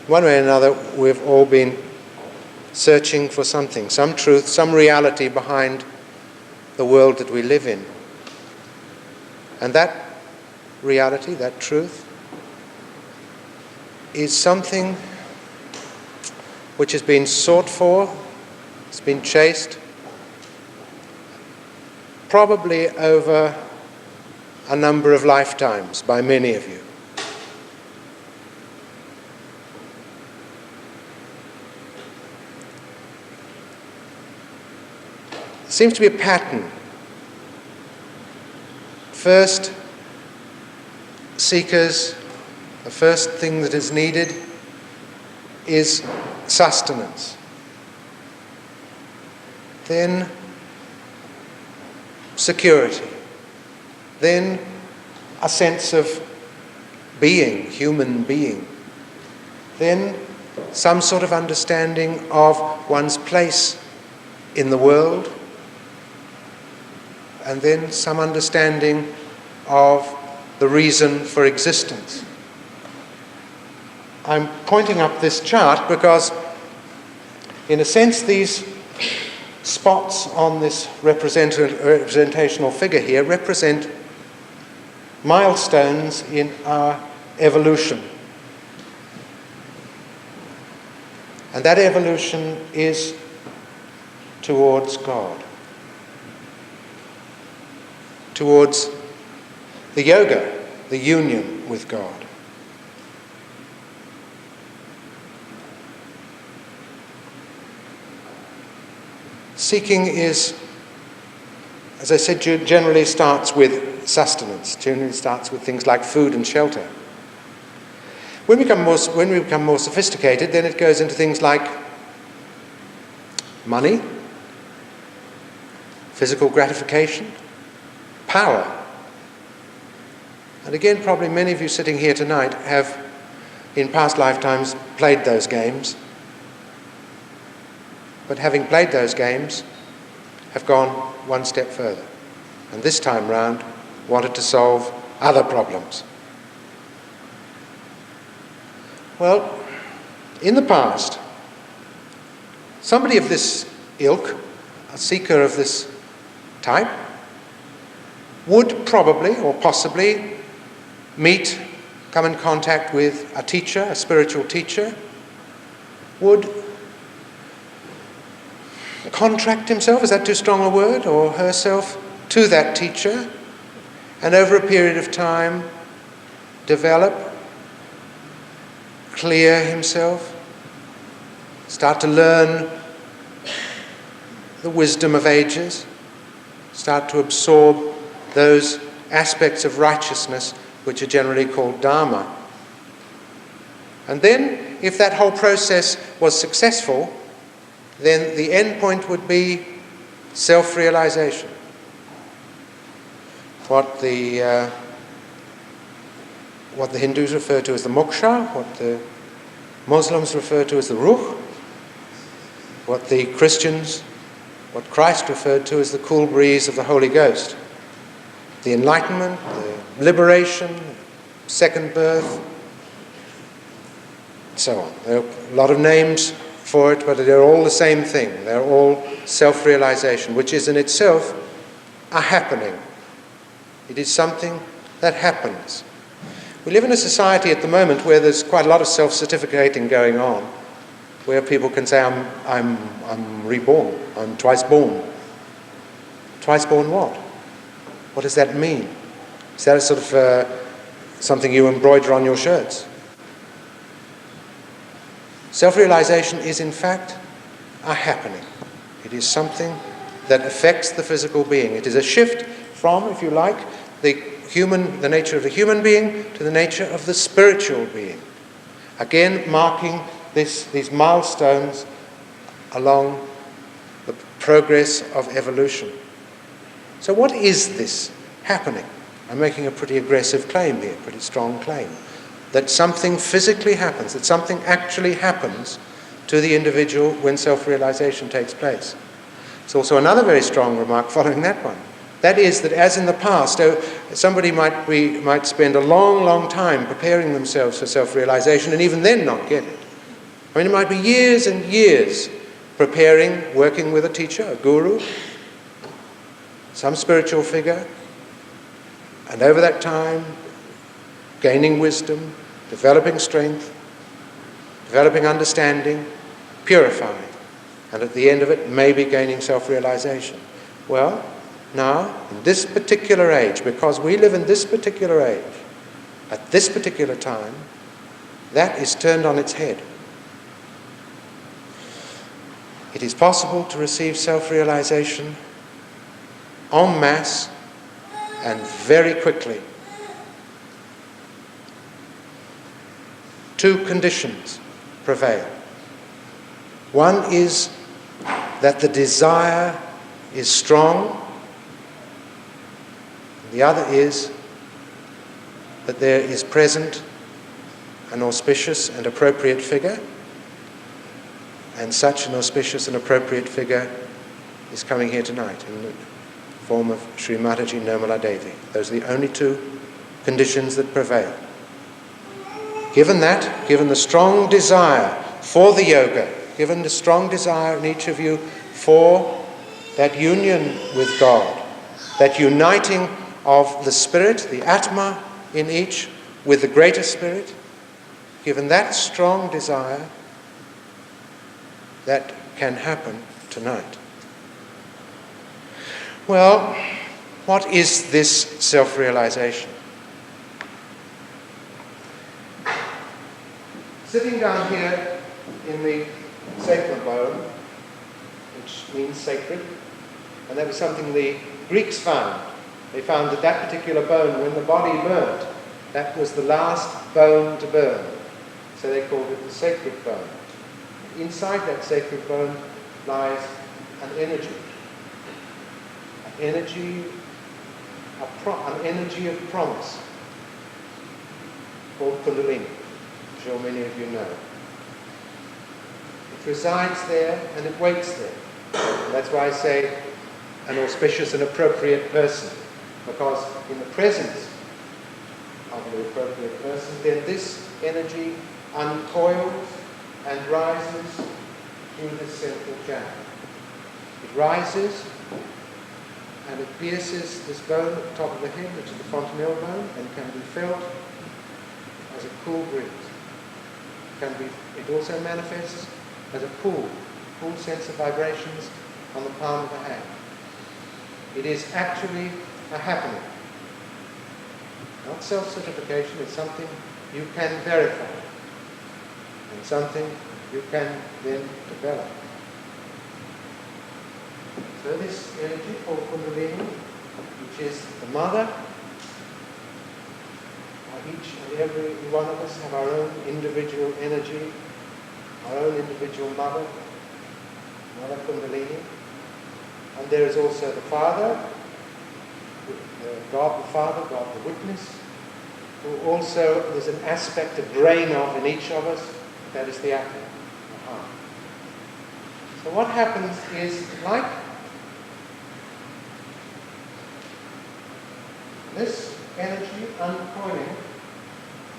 One way or another, we've all been searching for something, some truth, some reality behind the world that we live in. And that reality, that truth, is something which has been sought for, it's been chased, probably over a number of lifetimes by many of you. There seems to be a pattern. First, seekers, the first thing that is needed is sustenance. Then security. Then a sense of being, human being. Then some sort of understanding of one's place in the world. And then some understanding of the reason for existence. I'm pointing up this chart because, in a sense, these spots on this representational figure here represent milestones in our evolution. And that evolution is towards God, towards the yoga, the union with God. Seeking is, as I said, generally starts with sustenance, generally starts with things like food and shelter. When we become more sophisticated, then it goes into things like money, physical gratification, power. And again, probably many of you sitting here tonight have, in past lifetimes, played those games. But having played those games, have gone one step further. And this time round, wanted to solve other problems. Well, in the past, somebody of this ilk, a seeker of this type, would probably or possibly come in contact with a teacher, a spiritual teacher, would contract himself, is that too strong a word, or herself, to that teacher, and over a period of time develop, clear himself, start to learn the wisdom of ages, start to absorb those aspects of righteousness which are generally called Dharma. And then, if that whole process was successful, then the end point would be self-realization. What the Hindus refer to as the moksha, what the Muslims refer to as the ruh, what the Christians, what Christ referred to as the cool breeze of the Holy Ghost. The enlightenment, the liberation, second birth, so on. There are a lot of names for it, but they're all the same thing. They're all self-realization, which is in itself a happening. It is something that happens. We live in a society at the moment where there's quite a lot of self-certificating going on, where people can say, I'm reborn, I'm twice born. Twice born what? What does that mean? Is that a sort of something you embroider on your shirts? Self-realization is, in fact, a happening. It is something that affects the physical being. It is a shift from, if you like, the nature of the human being to the nature of the spiritual being. Again, marking these milestones along the progress of evolution. So what is this happening? I'm making a pretty aggressive claim here, pretty strong claim. That something physically happens, that something actually happens to the individual when self-realization takes place. There's also another very strong remark following that one. That is that, as in the past, somebody might spend a long, long time preparing themselves for self-realization and even then not get it. I mean, it might be years and years preparing, working with a teacher, a guru, some spiritual figure, and over that time, gaining wisdom, developing strength, developing understanding, purifying, and at the end of it, maybe gaining self-realization. Well, now, in this particular age, because we live in this particular age, at this particular time, that is turned on its head. It is possible to receive self-realization en masse and very quickly. Two conditions prevail. One is that the desire is strong. The other is that there is present an auspicious and appropriate figure, and such an auspicious and appropriate figure is coming here tonight in the form of Sri Mataji Nirmala Devi. Those are the only two conditions that prevail. Given that, given the strong desire for the yoga, given the strong desire in each of you for that union with God, that uniting of the spirit, the Atma in each, with the greater spirit, given that strong desire, that can happen tonight. Well, what is this self-realization? Sitting down here in the sacral bone, which means sacred, and that was something the Greeks found. They found that that particular bone, when the body burnt, that was the last bone to burn. So they called it the sacred bone. Inside that sacred bone lies an energy. An energy of promise called Kundalini. I'm sure many of you know. It resides there and it waits there. And that's why I say an auspicious and appropriate person. Because in the presence of the appropriate person, then this energy uncoils and rises through this central channel. It rises and it pierces this bone at the top of the head, which is the fontanelle bone, and can be felt as a cool breeze. It also manifests as a cool sense of vibrations on the palm of the hand. It is actually a happening. Not self-certification, it's something you can verify and something you can then develop. So this energy called Kundalini, which is the mother, each and every one of us have our own individual energy, our own individual mother, Mother Kundalini. And there is also the Father, God the Father, God the Witness, who also there's an aspect, a grain of in each of us, that is the Atma, the heart. So what happens is, like this energy uncoiling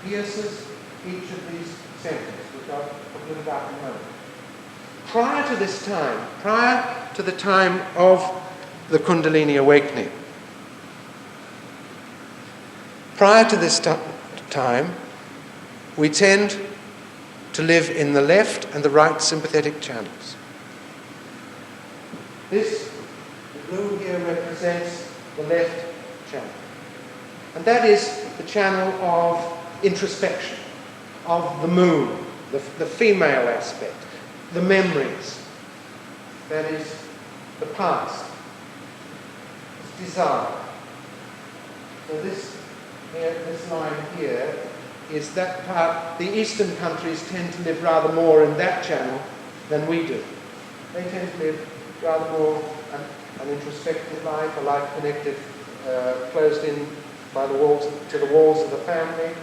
pierces each of these centers, which I'll talk a little about in a moment. Prior to this time, prior to the time of the Kundalini awakening, prior to this time, we tend to live in the left and the right sympathetic channels. This, the blue here, represents the left channel. And that is the channel of introspection, of the moon, the female aspect, the memories, that is the past, desire. So this line here is that part. The Eastern countries tend to live rather more in that channel than we do. They tend to live rather more an introspective life, a life connected, closed in by the walls to the walls of the family,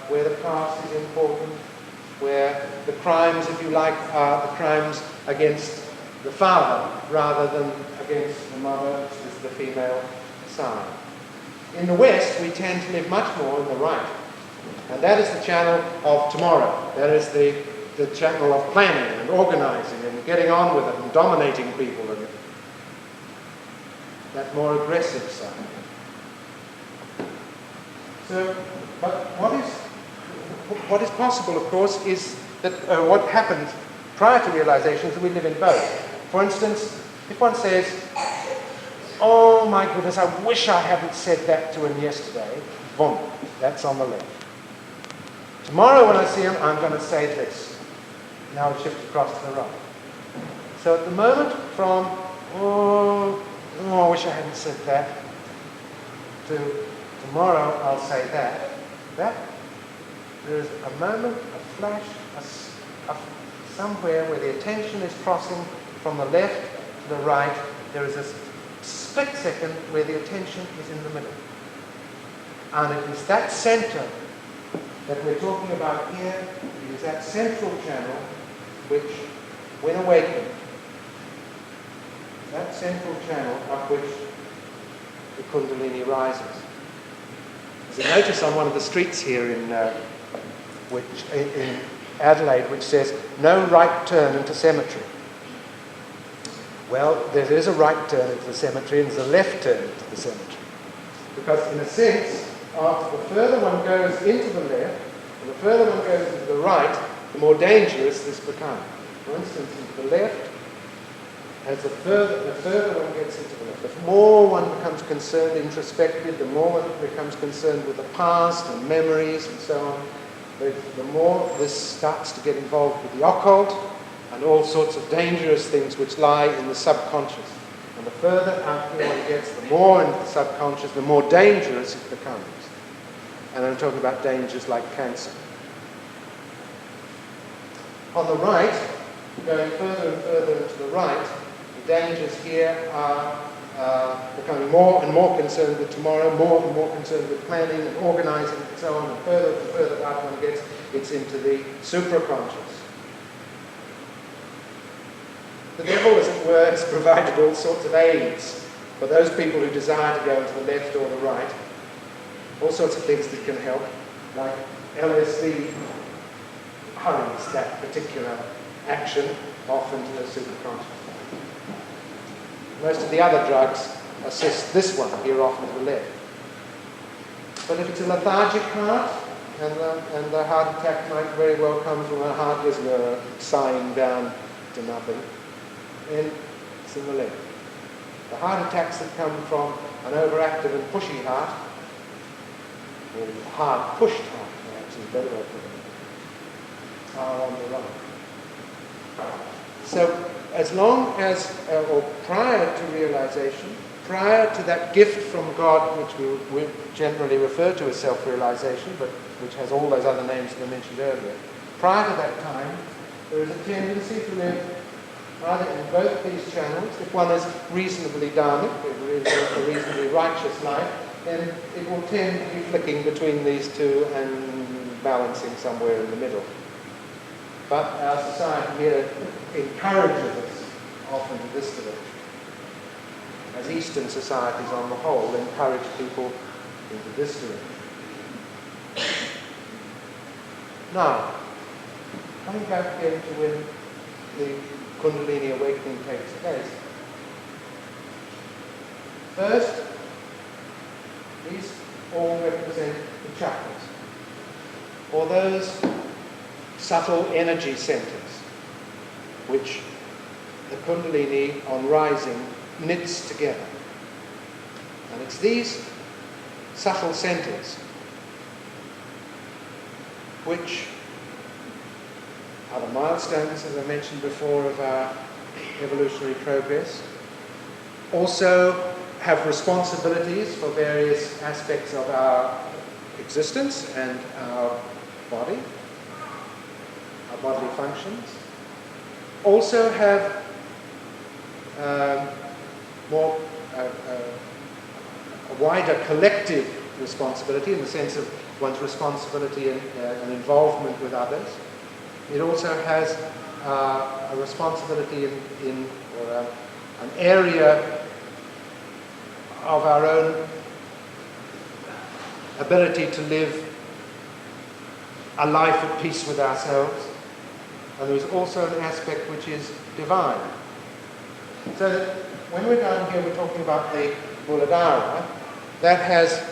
where the past is important, where the crimes, if you like, are the crimes against the father rather than against the mother, which is the female side. In the West, we tend to live much more in the right. And that is the channel of tomorrow. That is the the channel of planning and organizing and getting on with it and dominating people, and that more aggressive side. So, but what is possible, of course, is that what happens prior to realization is that we live in both. For instance, if one says, "Oh my goodness, I wish I hadn't said that to him yesterday," boom, that's on the left. Tomorrow when I see him, I'm going to say this. Now I shift across to the right. So at the moment from, oh, I wish I hadn't said that, to tomorrow I'll say that, there is a moment, a flash, somewhere where the attention is crossing from the left to the right. There is a split second where the attention is in the middle. And it is that center that we're talking about here. It is that central channel which, when awakened, that central channel up which the Kundalini rises. There's a notice on one of the streets here in Adelaide which says, "No right turn into cemetery." Well, there is a right turn into the cemetery and there's a left turn into the cemetery. Because in a sense, the further one goes into the left, and the further one goes into the right, the more dangerous this becomes. For instance, into the left, as the further one gets into the left, the more one becomes concerned, introspective, the more one becomes concerned with the past and memories and so on, the more this starts to get involved with the occult and all sorts of dangerous things which lie in the subconscious. And the further out here one gets, the more into the subconscious, the more dangerous it becomes. And I'm talking about dangers like cancer. On the right, going further and further into the right, the dangers here are becoming more and more concerned with tomorrow, more and more concerned with planning and organizing and so on, and further out one gets, it's into the supraconscious. The devil, as it were, has provided all sorts of aids for those people who desire to go into the left or the right. All sorts of things that can help, like LSD hurries that particular action off into the superconscious. Most of the other drugs assist this one here off into the left. But if it's a lethargic heart, and the heart attack might very well come from a heart rhythm sighing down to nothing, then it's in the left. The heart attacks that come from an overactive and pushy heart, or hard pushed heart, perhaps is a better way of putting it, are on the right. So as long as, or prior to realization, prior to that gift from God, which we generally refer to as self-realization, but which has all those other names that I mentioned earlier, prior to that time, there is a tendency to live either in both these channels. If one is reasonably dharmic, a reasonably righteous life, then it will tend to be flicking between these two and balancing somewhere in the middle. But our society here encourages us off into this direction, as Eastern societies on the whole encourage people into this direction. Now, coming back again to when the Kundalini awakening takes place. First, these all represent the chakras, or those subtle energy centers, which the Kundalini, on rising, knits together. And it's these subtle centers which are the milestones, as I mentioned before, of our evolutionary progress. Also have responsibilities for various aspects of our existence and our body, our bodily functions. Also have a wider collective responsibility in the sense of one's responsibility and involvement with others. It also has a responsibility or an area of our own ability to live a life at peace with ourselves, And there's also an aspect which is divine. So that when we're down here, we're talking about the Muladhara, that has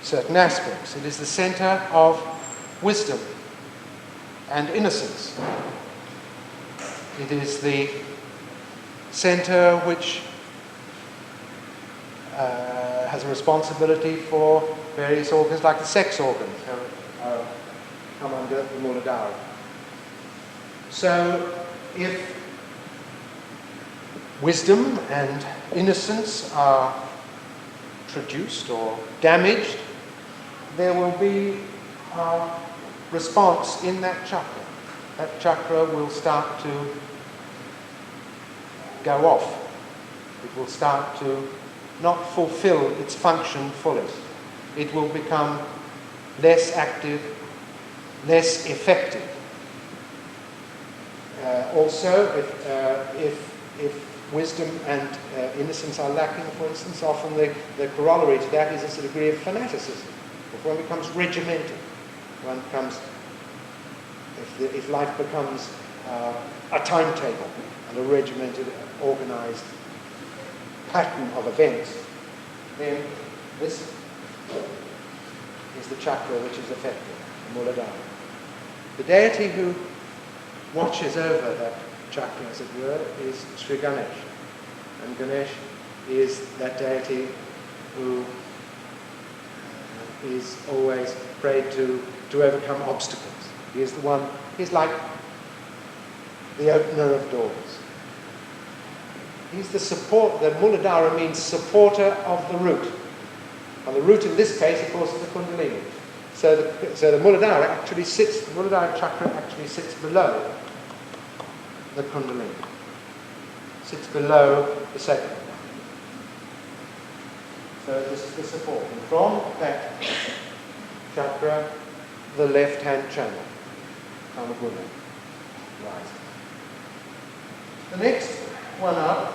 certain aspects. It is the center of wisdom and innocence. It is the center which has a responsibility for various organs, like the sex organs, come under the Muladhara. So, if wisdom and innocence are traduced or damaged, there will be a response in that chakra. That chakra will start to go off. It will start to not fulfill its function fully. It will become less active, less effective. Also, if wisdom and innocence are lacking, for instance, often the corollary to that is a degree of fanaticism. If one becomes regimented, one becomes, if life becomes a timetable and a regimented, organized pattern of events, then this is the chakra which is affected, the Muladhara. The deity who watches over that chakra, as it were, is Sri Ganesh. And Ganesh is that deity who is always prayed to overcome obstacles. He is the one, he's like the opener of doors. He's the support, the Muladhara means supporter of the root. And the root in this case, of course, is the Kundalini. So the Muladhara actually sits, the Muladhara chakra actually sits below the Kundalini. Sits below the second one. So this is the support. And from that chakra, the left-hand channel, Kamaguna, rises. The next one up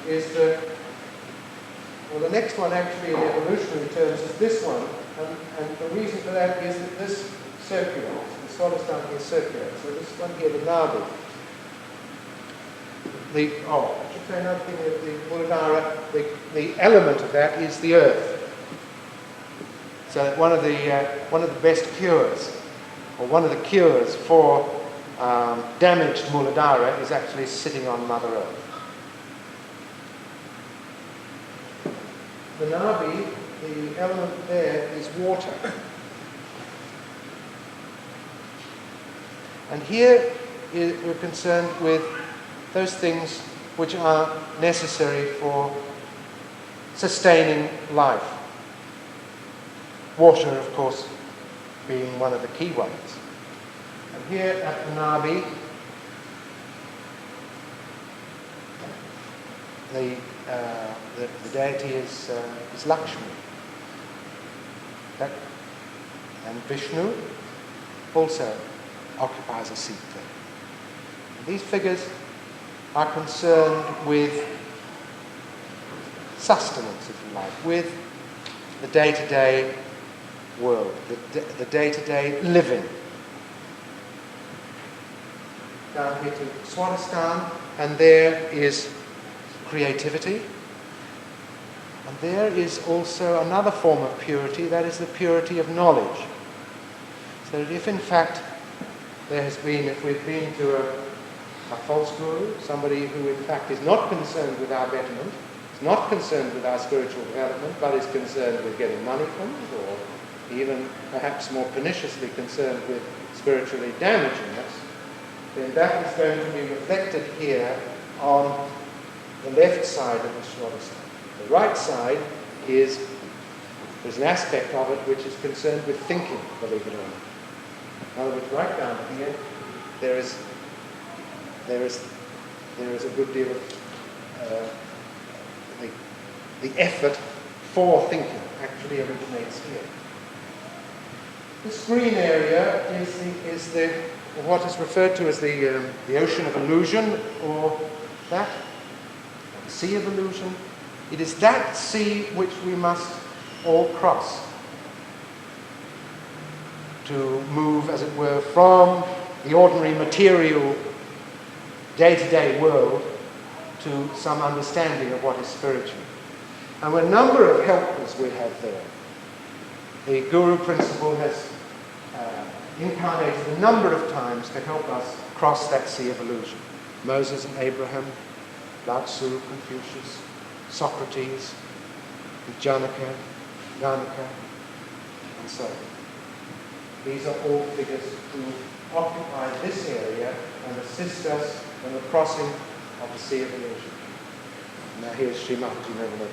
is the next one actually in evolutionary terms is this one, and the reason for that is that this circulates, the Swadhisthana here circulates. So this one here, the Nadi. I should say another thing, the Muladhara, the element of that is the earth. So one of the best cures, or one of the cures for damaged Muladhara is actually sitting on Mother Earth. The Nabi, the element there is water. And here we're concerned with those things which are necessary for sustaining life. Water, of course, being one of the key ones. And here at the Nabi, the deity is Lakshmi. And Vishnu also occupies a seat there. These figures are concerned with sustenance, if you like, with the day-to-day world, the day-to-day living. Down here to Swadhisthana, and there is creativity. And there is also another form of purity, that is the purity of knowledge. So that if in fact if we've been to a false guru, somebody who in fact is not concerned with our betterment, is not concerned with our spiritual development, but is concerned with getting money from it, or even perhaps more perniciously concerned with spiritually damaging us, then that is going to be reflected here on the left side of the Swadhisthana. The right side there's an aspect of it which is concerned with thinking, believe it or not. In other words, right down here, there is a good deal of the effort for thinking actually originates here. This green area is what is referred to as the ocean of illusion, or the sea of illusion. It is that sea which we must all cross to move, as it were, from the ordinary material day-to-day world to some understanding of what is spiritual. And a number of helpers we have there. The Guru principle has incarnated a number of times to help us cross that sea of illusion. Moses and Abraham, Lao Tzu, Confucius, Socrates, Janaka, Nanaka, and so on. These are all figures who occupy this area and assist us in the crossing of the sea of illusion. Now here's Srimati Nirmala.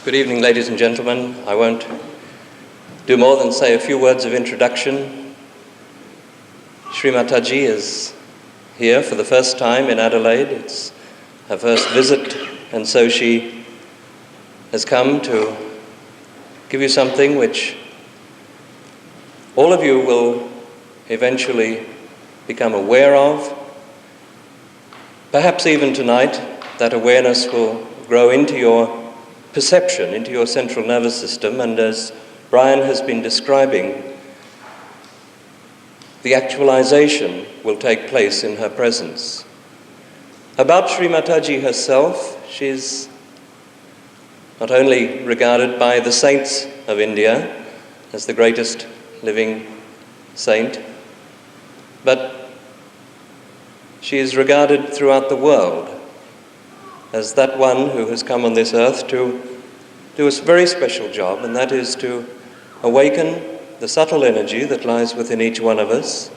Good evening, ladies and gentlemen. I won't do more than say a few words of introduction. Sri Mataji is here for the first time in Adelaide. It's her first visit, and so she has come to give you something which all of you will eventually become aware of. Perhaps even tonight, that awareness will grow into your perception, into your central nervous system, and as Brian has been describing, the actualization will take place in her presence. About Sri Mataji herself, she's not only regarded by the saints of India as the greatest living saint, but she is regarded throughout the world as that one who has come on this earth to do a very special job, and that is to awaken the subtle energy that lies within each one of us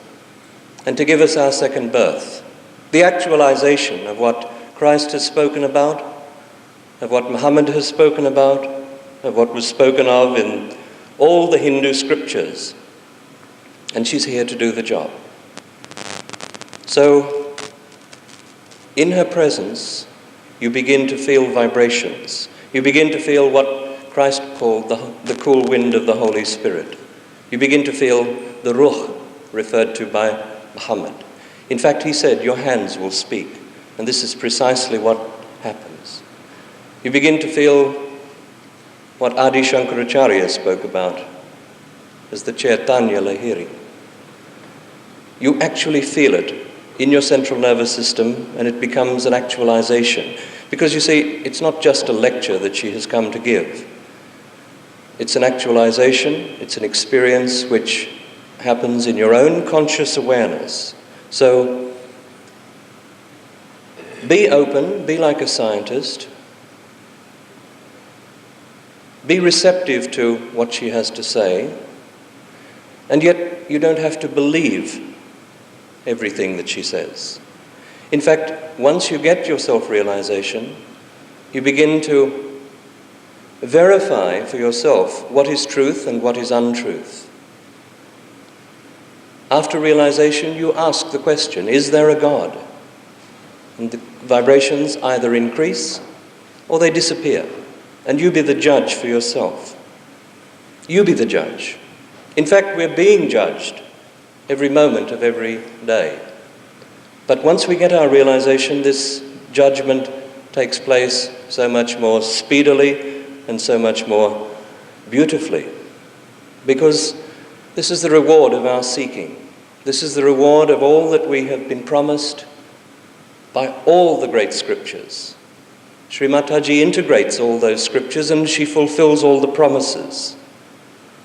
and to give us our second birth, the actualization of what Christ has spoken about, of what Muhammad has spoken about, of what was spoken of in all the Hindu scriptures. And she's here to do the job. So, in her presence, you begin to feel vibrations. You begin to feel what Christ called the cool wind of the Holy Spirit. You begin to feel the ruh referred to by Muhammad. In fact, he said, your hands will speak. And this is precisely what happens. You begin to feel what Adi Shankaracharya spoke about as the Chaitanya Lahiri. You actually feel it in your central nervous system, and it becomes an actualization. Because you see, it's not just a lecture that she has come to give. It's an actualization, it's an experience which happens in your own conscious awareness. So, be open, be like a scientist, be receptive to what she has to say, and yet you don't have to believe everything that she says. In fact, once you get your self-realization, you begin to verify for yourself what is truth and what is untruth. After realization, you ask the question, is there a God? And the vibrations either increase or they disappear. And you be the judge for yourself. You be the judge. In fact, we're being judged every moment of every day. But once we get our realization, this judgment takes place so much more speedily and so much more beautifully. Because this is the reward of our seeking. This is the reward of all that we have been promised by all the great scriptures. Sri Mataji integrates all those scriptures and she fulfills all the promises.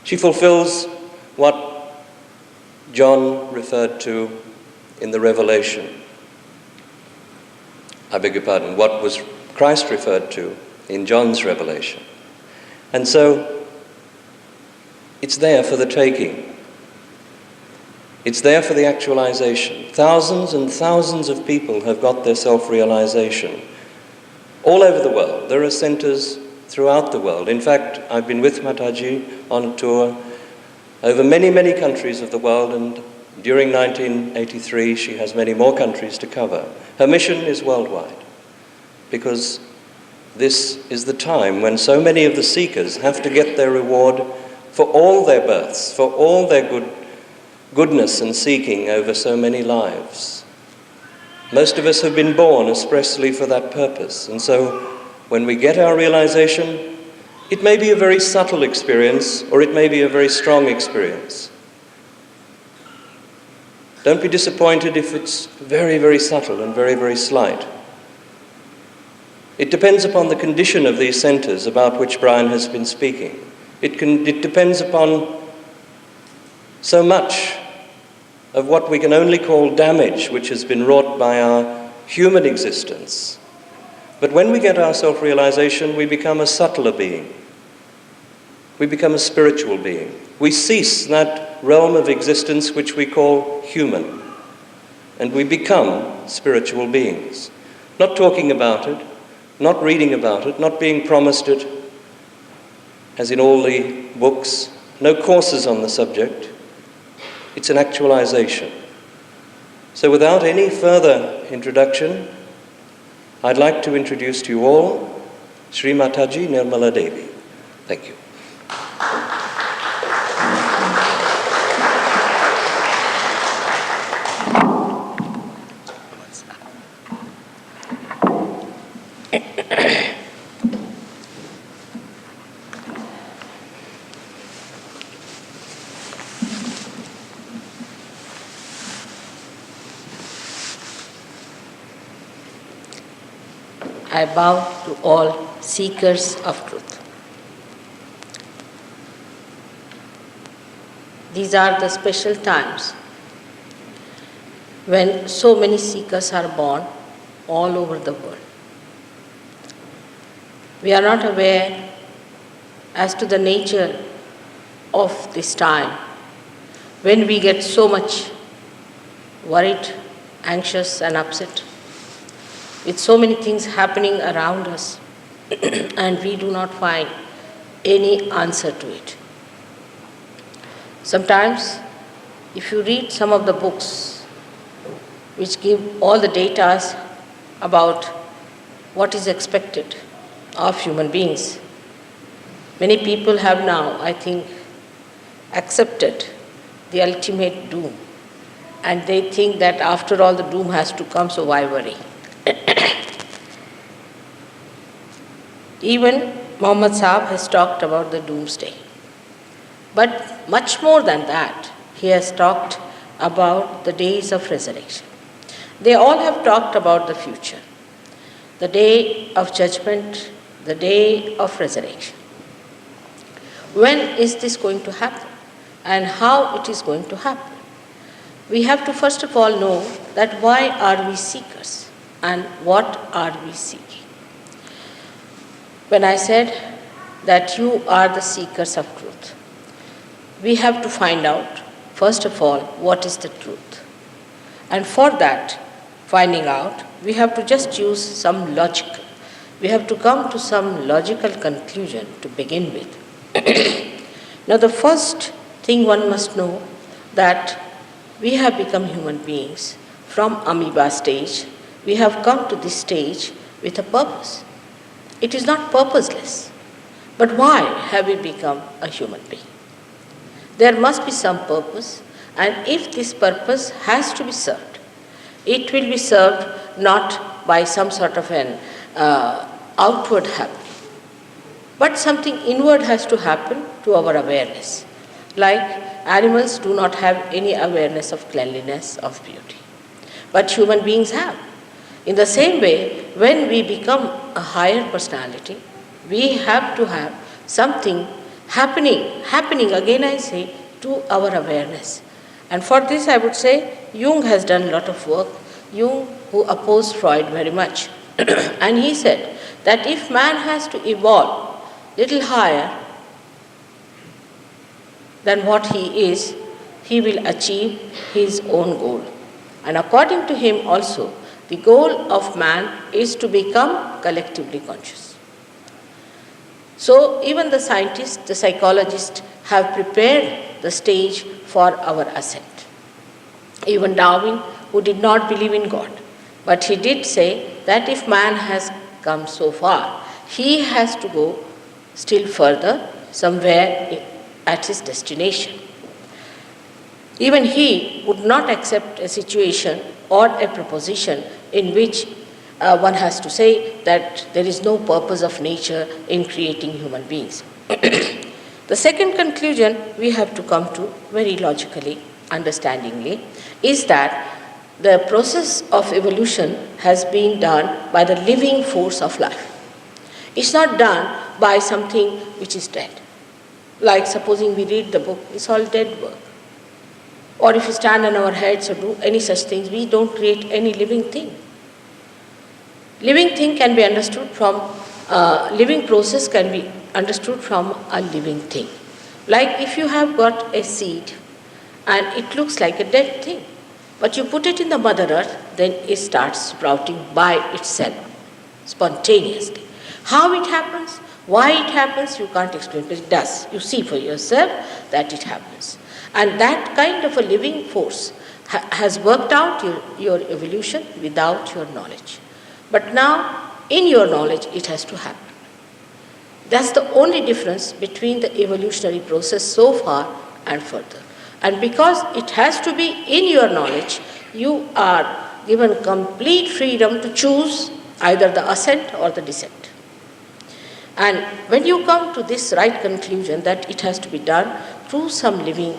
She fulfills what John referred to in the Revelation. I beg your pardon, what was Christ referred to in John's Revelation. And so, it's there for the taking. It's there for the actualization. Thousands and thousands of people have got their self-realization. All over the world, there are centers throughout the world. In fact, I've been with Mataji on a tour over many, many countries of the world, and during 1983 she has many more countries to cover. Her mission is worldwide, because this is the time when so many of the seekers have to get their reward for all their births, for all their goodness and seeking over so many lives. Most of us have been born expressly for that purpose, and so when we get our realization, it may be a very subtle experience, or it may be a very strong experience. Don't be disappointed if it's very, very subtle and very, very slight. It depends upon the condition of these centers about which Brian has been speaking. It depends upon so much of what we can only call damage, which has been wrought by our human existence. But when we get our self-realization, we become a subtler being. We become a spiritual being. We cease that realm of existence which we call human, and we become spiritual beings. Not talking about it, not reading about it, not being promised it, as in all the books, no courses on the subject. It's an actualization. So without any further introduction, I'd like to introduce to you all Sri Mataji Nirmala Devi. Thank you. I bow to all seekers of truth. These are the special times when so many seekers are born all over the world. We are not aware as to the nature of this time when we get so much worried, anxious and upset, with so many things happening around us and we do not find any answer to it. Sometimes, if you read some of the books which give all the data about what is expected of human beings, many people have now, I think, accepted the ultimate doom, and they think that after all the doom has to come, so why worry? Even Muhammad Sahib has talked about the doomsday. But much more than that, he has talked about the days of resurrection. They all have talked about the future, the day of judgment, the day of resurrection. When is this going to happen and how it is going to happen? We have to first of all know that why are we seekers and what are we seeking? When I said that you are the seekers of truth, we have to find out, first of all, what is the truth. And for that, finding out, we have to just use some logic. We have to come to some logical conclusion to begin with. Now, the first thing one must know that we have become human beings from amoeba stage. We have come to this stage with a purpose. It is not purposeless. But why have we become a human being? There must be some purpose, and if this purpose has to be served, it will be served not by some sort of an outward happening, but something inward has to happen to our awareness. Like animals do not have any awareness of cleanliness, of beauty, but human beings have. In the same way, when we become a higher personality, we have to have something happening again I say, to our awareness. And for this I would say, Jung has done a lot of work. Jung, who opposed Freud very much. And he said that if man has to evolve little higher than what he is, he will achieve his own goal. And according to him also, the goal of man is to become collectively conscious. So even the scientists, the psychologists have prepared the stage for our ascent. Even Darwin, who did not believe in God, but he did say that if man has come so far, he has to go still further somewhere at his destination. Even he would not accept a situation or a proposition in which one has to say that there is no purpose of nature in creating human beings. The second conclusion we have to come to very logically, understandingly, is that the process of evolution has been done by the living force of life. It's not done by something which is dead. Like supposing we read the book, it's all dead work. Or if we stand on our heads or do any such things, we don't create any living thing. Living thing can be understood from, living process can be understood from a living thing. Like if you have got a seed and it looks like a dead thing, but you put it in the Mother Earth, then it starts sprouting by itself, spontaneously. How it happens, why it happens, you can't explain, but it does. You see for yourself that it happens. And that kind of a living force has worked out your evolution without your knowledge. But now, in your knowledge, it has to happen. That's the only difference between the evolutionary process so far and further. And because it has to be in your knowledge, you are given complete freedom to choose either the ascent or the descent. And when you come to this right conclusion that it has to be done through some living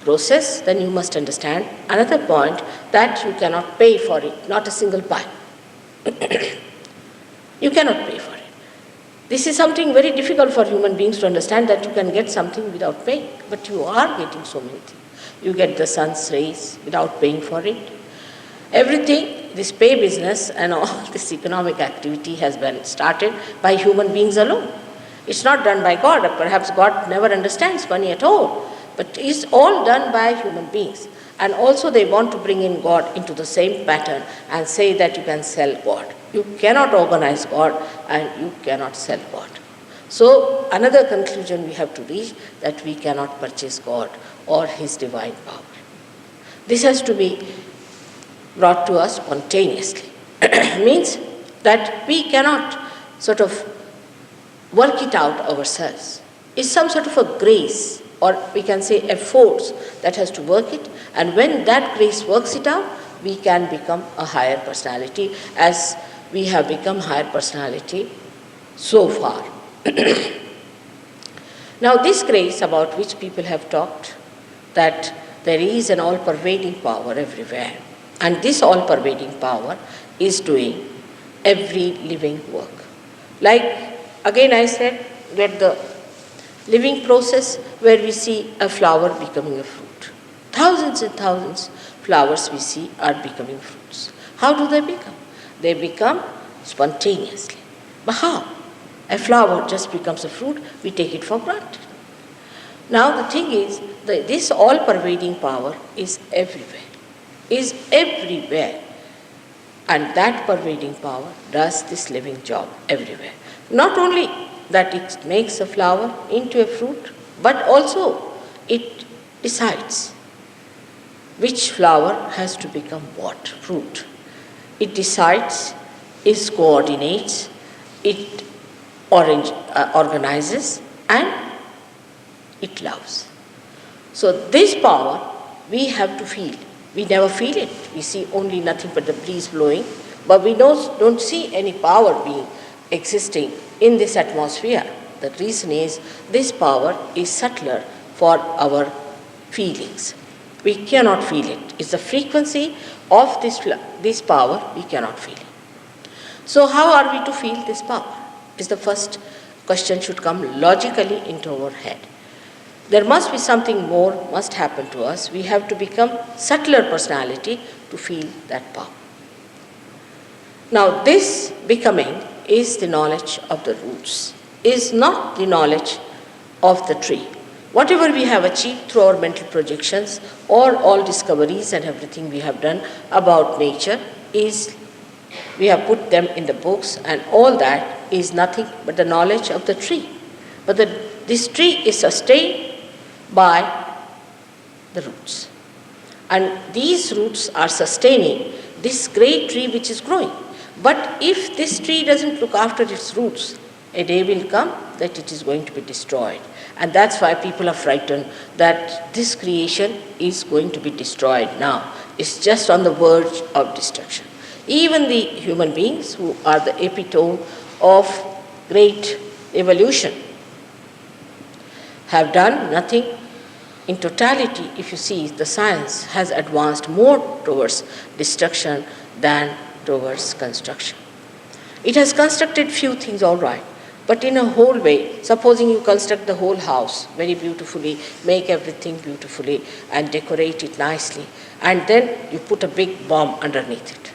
process, then you must understand another point, that you cannot pay for it, not a single pie. You cannot pay for it. This is something very difficult for human beings to understand, that you can get something without paying, but you are getting so many things. You get the sun's rays without paying for it. Everything, this pay business and all this economic activity has been started by human beings alone. It's not done by God, or perhaps God never understands money at all, but it's all done by human beings. And also they want to bring in God into the same pattern and say that you can sell God. You cannot organize God and you cannot sell God. So another conclusion we have to reach, that we cannot purchase God or His divine power. This has to be brought to us spontaneously. Means that we cannot sort of work it out ourselves. It's some sort of a grace, or we can say a force that has to work it, and when that grace works it out, we can become a higher personality, as we have become higher personality so far. Now this grace about which people have talked, that there is an all-pervading power everywhere, and this all-pervading power is doing every living work. Like, again I said, that the living process where we see a flower becoming a fruit. Thousands and thousands flowers we see are becoming fruits. How do they become? They become spontaneously. But how? A flower just becomes a fruit, we take it for granted. Now the thing is, this all-pervading power is everywhere. And that pervading power does this living job everywhere. Not only that it makes a flower into a fruit, but also it decides which flower has to become what fruit. It decides, it coordinates, it organizes, and it loves. So this power we have to feel. We never feel it. We see only nothing but the breeze blowing, but we don't see any power being existing in this atmosphere. The reason is this power is subtler for our feelings. We cannot feel it. It's the frequency of this power, we cannot feel it. So how are we to feel this power? Is the first question should come logically into our head. There must be something more must happen to us. We have to become subtler personality to feel that power. Now this becoming is the knowledge of the roots, is not the knowledge of the tree. Whatever we have achieved through our mental projections or all discoveries and everything we have done about nature is, we have put them in the books, and all that is nothing but the knowledge of the tree. But this tree is sustained by the roots. And these roots are sustaining this great tree which is growing. But if this tree doesn't look after its roots, a day will come that it is going to be destroyed. And that's why people are frightened that this creation is going to be destroyed now. It's just on the verge of destruction. Even the human beings, who are the epitome of great evolution, have done nothing. In totality, if you see, the science has advanced more towards destruction than towards construction. It has constructed few things, all right, but in a whole way, supposing you construct the whole house very beautifully, make everything beautifully and decorate it nicely, and then you put a big bomb underneath it.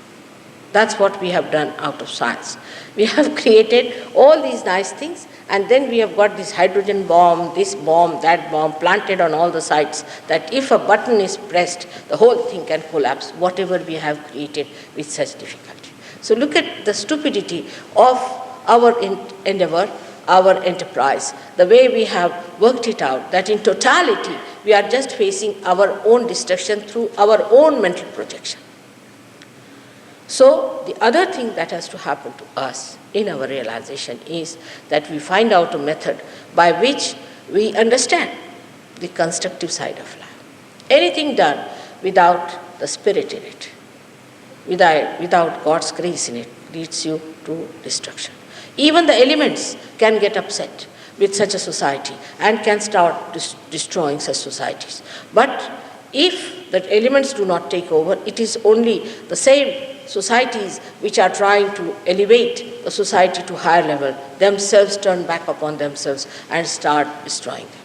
That's what we have done out of science. We have created all these nice things, and then we have got this hydrogen bomb, this bomb, that bomb planted on all the sides, that if a button is pressed, the whole thing can collapse, whatever we have created with such difficulty. So look at the stupidity of our endeavor, our enterprise, the way we have worked it out, that in totality, we are just facing our own destruction through our own mental projection. So the other thing that has to happen to us in our realization is that we find out a method by which we understand the constructive side of life. Anything done without the spirit in it, without God's grace in it, leads you to destruction. Even the elements can get upset with such a society and can start destroying such societies. But if the elements do not take over, it is only the same societies which are trying to elevate the society to higher level themselves turn back upon themselves and start destroying them.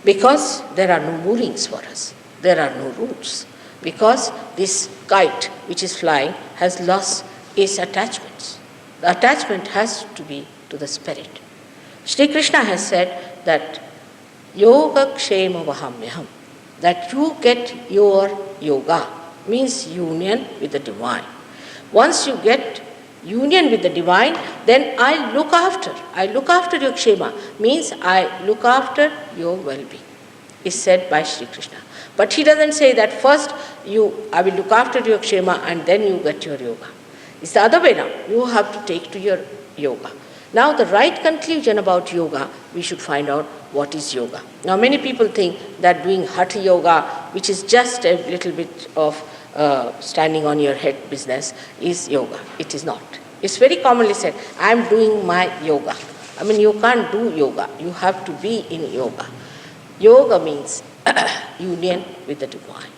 Because there are no moorings for us, there are no roots. Because this kite which is flying has lost its attachments. The attachment has to be to the spirit. Shri Krishna has said that yoga kshema vahamyaham, that you get your yoga, means union with the divine. Once you get union with the divine, then I look after your kshema, means I look after your well-being, is said by Shri Krishna. But he doesn't say that first I will look after your kshema and then you get your yoga. It's the other way now. You have to take to your yoga. Now the right conclusion about yoga, we should find out what is yoga. Now many people think that doing hatha yoga, which is just a little bit of standing on your head business, is yoga. It is not. It's very commonly said, I am doing my yoga. I mean, you can't do yoga. You have to be in yoga. Yoga means union with the divine.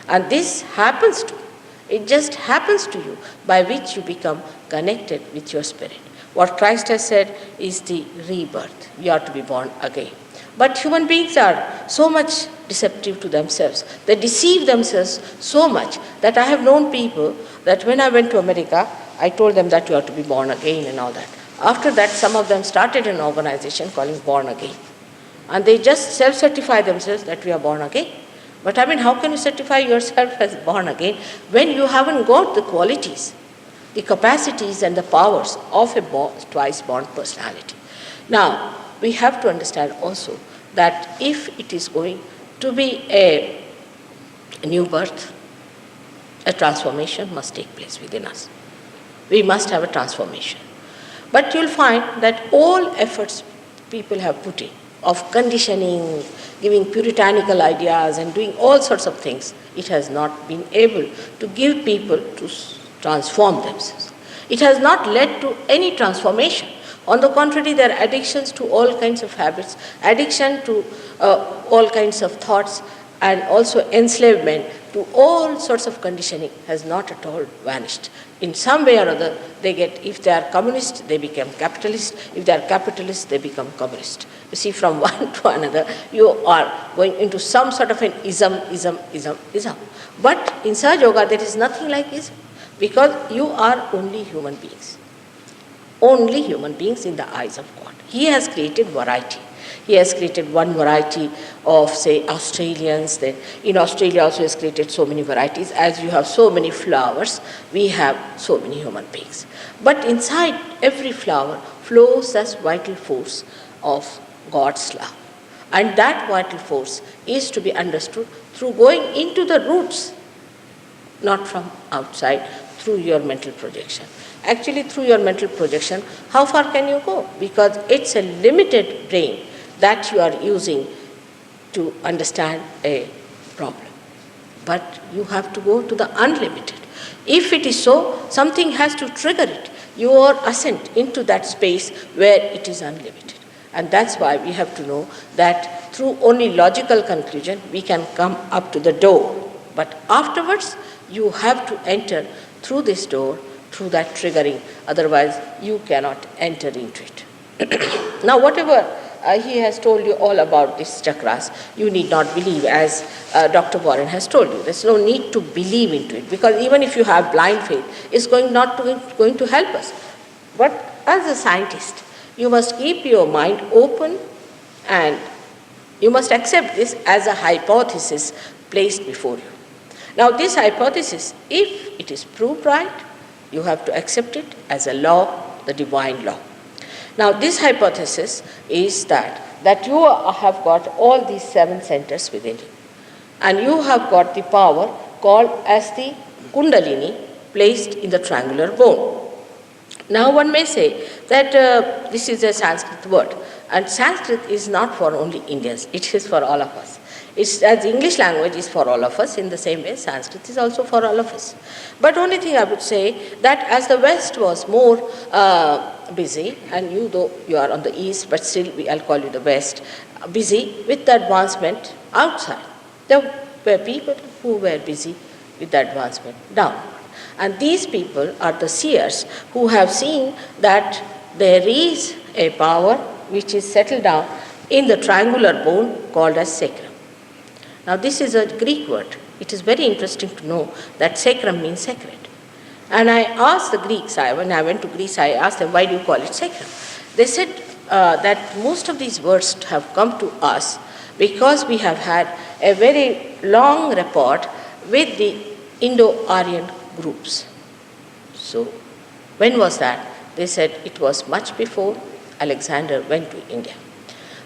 And this happens to you. It just happens to you, by which you become connected with your spirit. What Christ has said is the rebirth. We are to be born again. But human beings are so much deceptive to themselves. They deceive themselves so much that I have known people that when I went to America, I told them that you are to be born again and all that. After that, some of them started an organization calling Born Again. And they just self-certify themselves that we are born again. But I mean, how can you certify yourself as born again when you haven't got the qualities, the capacities and the powers of a twice born personality? Now, we have to understand also that if it is going to be a new birth, a transformation must take place within us. We must have a transformation. But you'll find that all efforts people have put in of conditioning, giving puritanical ideas and doing all sorts of things, it has not been able to give people to transform themselves. It has not led to any transformation. On the contrary, there are addictions to all kinds of habits, addiction to all kinds of thoughts, and also enslavement to all sorts of conditioning has not at all vanished. In some way or other, they get, if they are communist, they become capitalist. If they are capitalist, they become communist. You see, from one to another, you are going into some sort of an ism. But in Sahaja Yoga, there is nothing like ism, because you are only human beings. Only human beings in the eyes of God. He has created variety. He has created one variety of, say, Australians. Then in Australia also he has created so many varieties. As you have so many flowers, we have so many human beings. But inside every flower, flows as vital force of God's love. And that vital force is to be understood through going into the roots, not from outside, through your mental projection. Actually, through your mental projection, how far can you go? Because it's a limited brain that you are using to understand a problem. But you have to go to the unlimited. If it is so, something has to trigger it, your ascent into that space where it is unlimited. And that's why we have to know that through only logical conclusion, we can come up to the door. But afterwards, you have to enter through this door, through that triggering, otherwise you cannot enter into it. Now, whatever he has told you all about these chakras, you need not believe, as Dr. Warren has told you. There's no need to believe into it, because even if you have blind faith, it's going to help us. But as a scientist, you must keep your mind open, and you must accept this as a hypothesis placed before you. Now, this hypothesis, if it is proved right, you have to accept it as a law, the divine law. Now, this hypothesis is that you have got all these 7 centers within you, and you have got the power called as the Kundalini placed in the triangular bone. Now, one may say that this is a Sanskrit word, and Sanskrit is not for only Indians, it is for all of us. It's, as the English language is for all of us, in the same way Sanskrit is also for all of us. But only thing I would say, that as the West was more busy, and you, though you are on the East, but still I'll call you the West, busy with the advancement outside. There were people who were busy with the advancement downward. And these people are the seers who have seen that there is a power which is settled down in the triangular bone called as sacrum. Now, this is a Greek word. It is very interesting to know that sacrum means sacred. And I asked the Greeks, when I went to Greece, I asked them, why do you call it sacrum? They said that most of these words have come to us because we have had a very long rapport with the Indo-Aryan groups. So, when was that? They said it was much before Alexander went to India.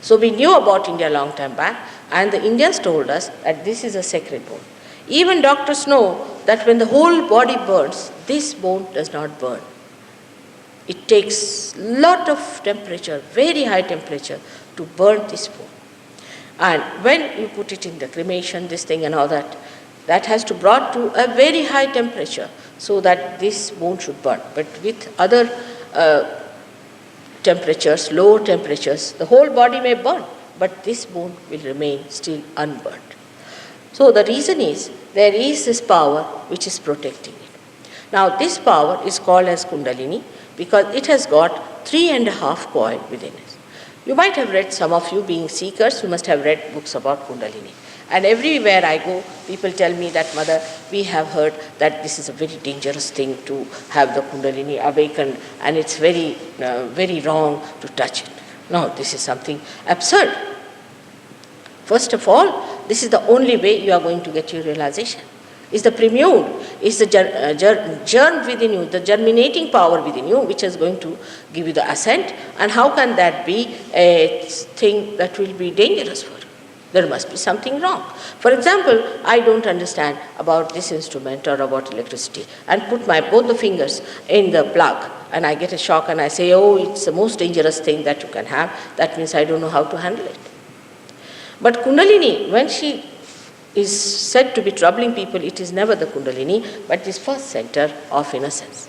So, we knew about India a long time back, and the Indians told us that this is a sacred bone. Even doctors know that when the whole body burns, this bone does not burn. It takes lot of temperature, very high temperature, to burn this bone. And when you put it in the cremation, this thing and all that, that has to brought to a very high temperature so that this bone should burn. But with other temperatures, lower temperatures, the whole body may burn, but this bone will remain still unburned. So the reason is, there is this power which is protecting it. Now, this power is called as Kundalini because it has got 3.5 coil within it. You might have read, some of you being seekers, you must have read books about Kundalini. And everywhere I go, people tell me that, Mother, we have heard that this is a very dangerous thing to have the Kundalini awakened, and it's very, very wrong to touch it. No, this is something absurd. First of all, this is the only way you are going to get your realization. Is the prelude, is the germ within you, the germinating power within you, which is going to give you the ascent. And how can that be a thing that will be dangerous for you? There must be something wrong. For example, I don't understand about this instrument or about electricity, and put both the fingers in the plug, and I get a shock and I say, oh, it's the most dangerous thing that you can have. That means I don't know how to handle it. But Kundalini, when she is said to be troubling people, it is never the Kundalini, but this first center of innocence,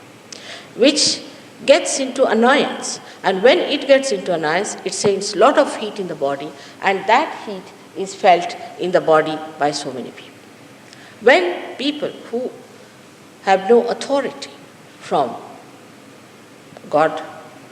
which gets into annoyance. And when it gets into annoyance, it sends a lot of heat in the body, and that heat is felt in the body by so many people. When people who have no authority from God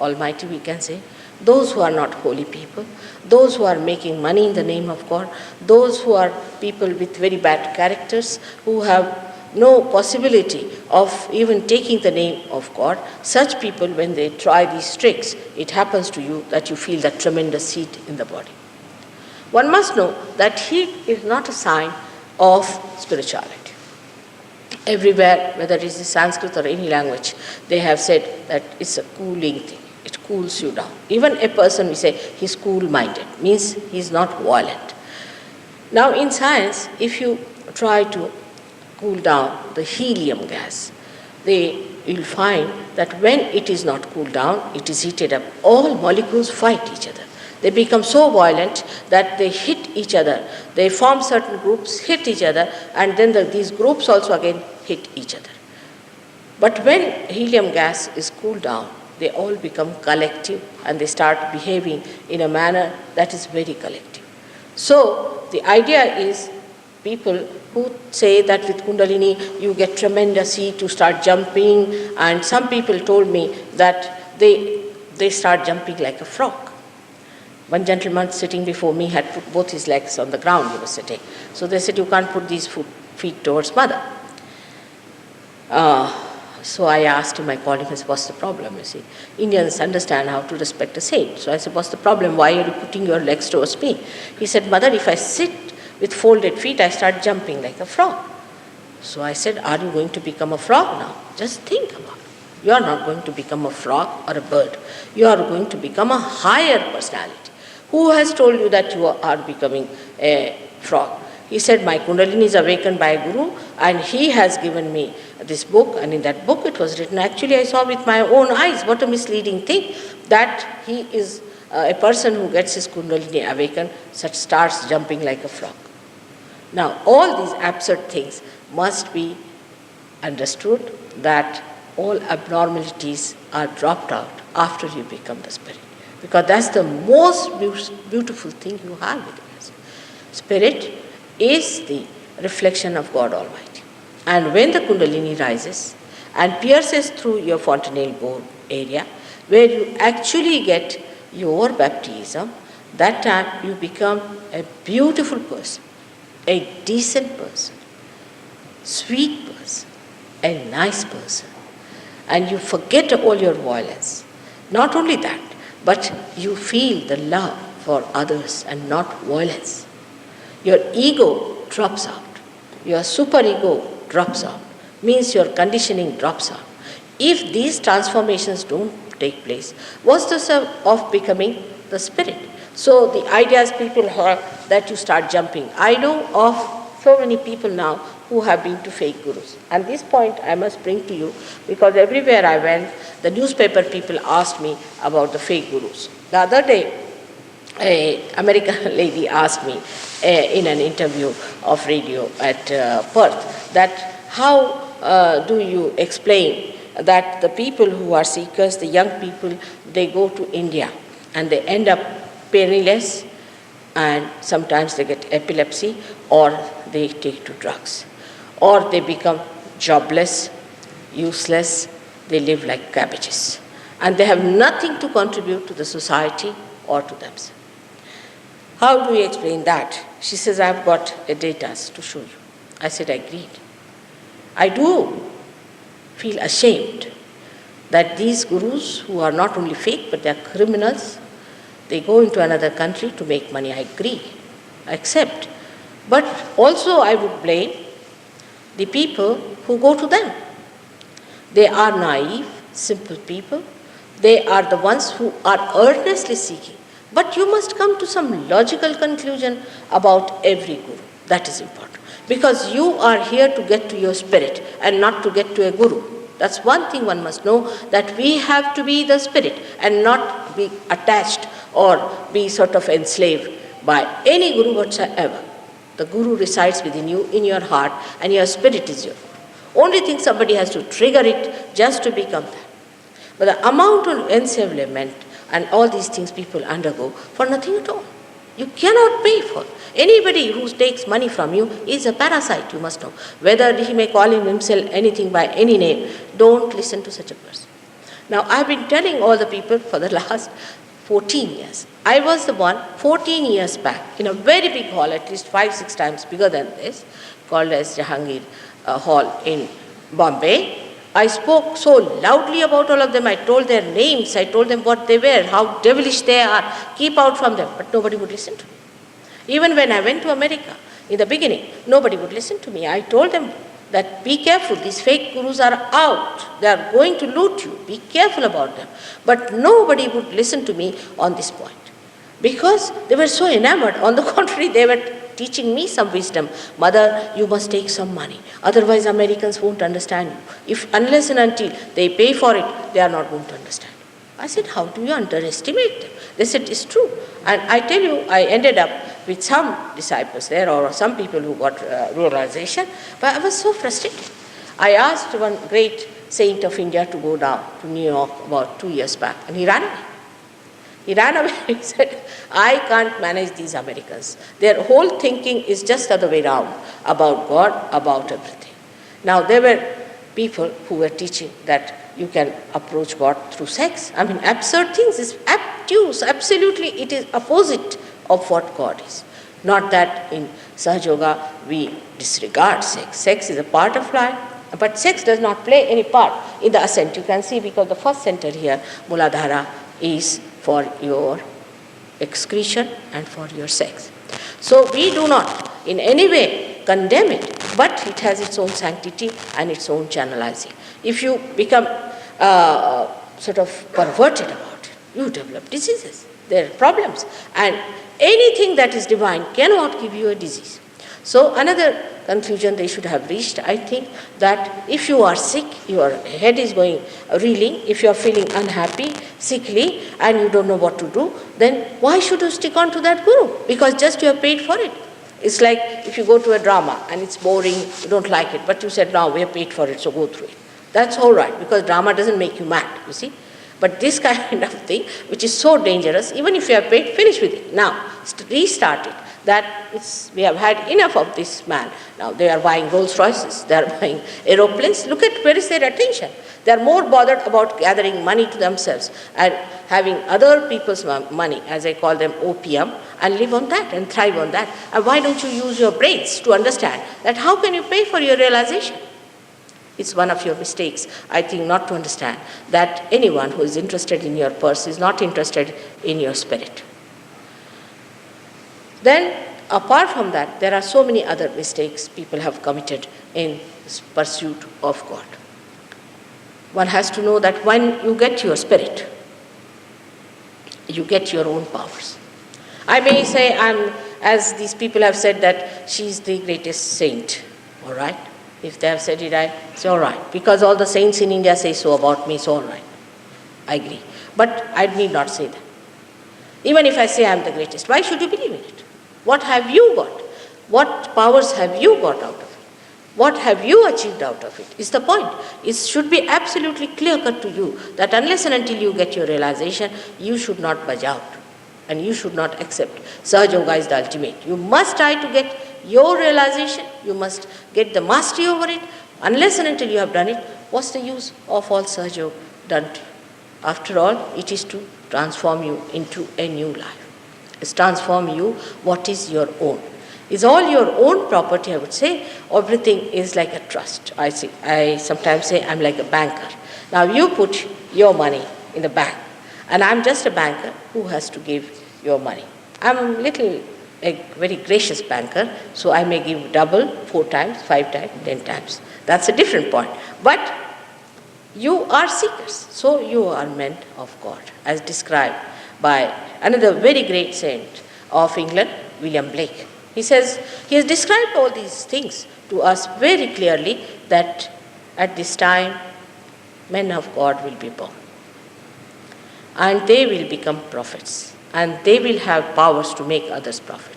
Almighty, we can say, those who are not holy people, those who are making money in the name of God, those who are people with very bad characters, who have no possibility of even taking the name of God, such people, when they try these tricks, it happens to you that you feel that tremendous heat in the body. One must know that heat is not a sign of spirituality. Everywhere, whether it is Sanskrit or any language, they have said that it's a cooling thing. It cools you down. Even a person, we say, he's cool-minded, means he's not violent. Now in science, if you try to cool down the helium gas, you'll find that when it is not cooled down, it is heated up, all molecules fight each other. They become so violent that they hit each other. They form certain groups, hit each other, and then these groups also again hit each other. But when helium gas is cooled down, they all become collective and they start behaving in a manner that is very collective. So the idea is, people who say that with Kundalini you get tremendous heat to start jumping, and some people told me that they start jumping like a frog. One gentleman sitting before me had put both his legs on the ground, he was sitting. So they said, you can't put these feet towards mother. So I asked him, I called him, I said, what's the problem? You see, Indians understand how to respect a saint. So I said, what's the problem? Why are you putting your legs towards me? He said, mother, if I sit with folded feet, I start jumping like a frog. So I said, are you going to become a frog now? Just think about it. You are not going to become a frog or a bird. You are going to become a higher personality. Who has told you that you are becoming a frog? He said, my Kundalini is awakened by a guru, and he has given me this book, and in that book it was written, actually I saw with my own eyes, what a misleading thing, that he is a person who gets his Kundalini awakened, such starts jumping like a frog. Now, all these absurd things must be understood, that all abnormalities are dropped out after you become the spirit. Because that's the most beautiful thing you have within us. Spirit is the reflection of God Almighty. And when the Kundalini rises and pierces through your fontanelle bone area, where you actually get your baptism, that time you become a beautiful person, a decent person, sweet person, a nice person. And you forget all your violence. Not only that, but you feel the love for others and not violence. Your ego drops out. Your superego drops out. Means your conditioning drops out. If these transformations don't take place, what's the sense of becoming the spirit? So the ideas people have that you start jumping. I know of so many people now who have been to fake gurus. And this point I must bring to you, because everywhere I went, the newspaper people asked me about the fake gurus. The other day, an American lady asked me in an interview of radio at Perth, that how do you explain that the people who are seekers, the young people, they go to India and they end up penniless, and sometimes they get epilepsy, or they take to drugs, or they become jobless, useless, they live like cabbages, and they have nothing to contribute to the society or to themselves. How do we explain that? She says, I've got a data to show you. I said, agreed. I do feel ashamed that these gurus, who are not only fake, but they are criminals, they go into another country to make money. I agree, I accept. But also I would blame the people who go to them. They are naive, simple people. They are the ones who are earnestly seeking. But you must come to some logical conclusion about every guru. That is important. Because you are here to get to your spirit and not to get to a guru. That's one thing one must know, that we have to be the spirit and not be attached or be sort of enslaved by any guru whatsoever. The guru resides within you, in your heart, and your spirit is your only thing. Somebody has to trigger it just to become that. But the amount of enslavement and all these things people undergo for nothing at all. You cannot pay for. Anybody who takes money from you is a parasite, you must know. Whether he may call himself anything by any name, don't listen to such a person. Now, I've been telling all the people for the last 14 years. I was the one 14 years back in a very big hall, at least 5-6 times bigger than this, called as Jahangir Hall in Bombay. I spoke so loudly about all of them. I told their names, I told them what they were, how devilish they are, keep out from them. But nobody would listen to me. Even when I went to America, in the beginning, nobody would listen to me. I told them that be careful, these fake gurus are out, they are going to loot you, be careful about them. But nobody would listen to me on this point because they were so enamored. On the contrary, they were teaching me some wisdom. Mother, you must take some money, otherwise Americans won't understand you. Unless and until they pay for it, they are not going to understand. I said, how do you underestimate them? They said, it's true. And I tell you, I ended up with some disciples there, or some people who got realization, but I was so frustrated. I asked one great saint of India to go down to New York about 2 years back, and he ran away. He ran away. He said, I can't manage these Americans. Their whole thinking is just the other way around, about God, about everything. Now, there were people who were teaching that you can approach God through sex. I mean, absurd things. It's obtuse. Absolutely, it is opposite of what God is. Not that in Sahaja Yoga we disregard sex. Sex is a part of life, but sex does not play any part in the ascent. You can see, because the first center here, Muladhara, is for your excretion and for your sex. So we do not in any way condemn it, but it has its own sanctity and its own channelizing. If you become sort of perverted about it, you develop diseases. There are problems. And anything that is divine cannot give you a disease. So another conclusion they should have reached, I think, that if you are sick, your head is going reeling, if you are feeling unhappy, sickly, and you don't know what to do, then why should you stick on to that guru? Because just you have paid for it. It's like if you go to a drama and it's boring, you don't like it, but you said, no, we have paid for it, so go through it. That's all right, because drama doesn't make you mad, you see. But this kind of thing, which is so dangerous, even if you have paid, finish with it. Now, restart it. We have had enough of this man. Now they are buying Rolls Royces, they are buying aeroplanes. Look at where is their attention. They are more bothered about gathering money to themselves and having other people's money, as I call them, opium, and live on that and thrive on that. And why don't you use your brains to understand that how can you pay for your realization? It's one of your mistakes, I think, not to understand that anyone who is interested in your purse is not interested in your spirit. Then, apart from that, there are so many other mistakes people have committed in pursuit of God. One has to know that when you get your spirit, you get your own powers. I may say, as these people have said, that she's the greatest saint, all right? If they have said it, I say, all right. Because all the saints in India say so about me, so all right. I agree. But I need not say that. Even if I say I'm the greatest, why should you believe in it? What have you got? What powers have you got out of it? What have you achieved out of it? Is the point. It should be absolutely clear-cut to you that unless and until you get your realization, you should not budge out. And you should not accept. Sahaja Yoga is the ultimate. You must try to get your realization. You must get the mastery over it. Unless and until you have done it, what's the use of all Sahaja Yoga done to you? After all, it is to transform you into a new life. It's transform you what is your own. Is all your own property, I would say. Everything is like a trust. I sometimes say I'm like a banker. Now you put your money in the bank, and I'm just a banker who has to give your money. I'm a very gracious banker, so I may give double, 4 times, 5 times, 10 times. That's a different point. But you are seekers, so you are men of God, as described by another very great saint of England, William Blake. He says, he has described all these things to us very clearly, that at this time, men of God will be born. And they will become prophets. And they will have powers to make others prophet.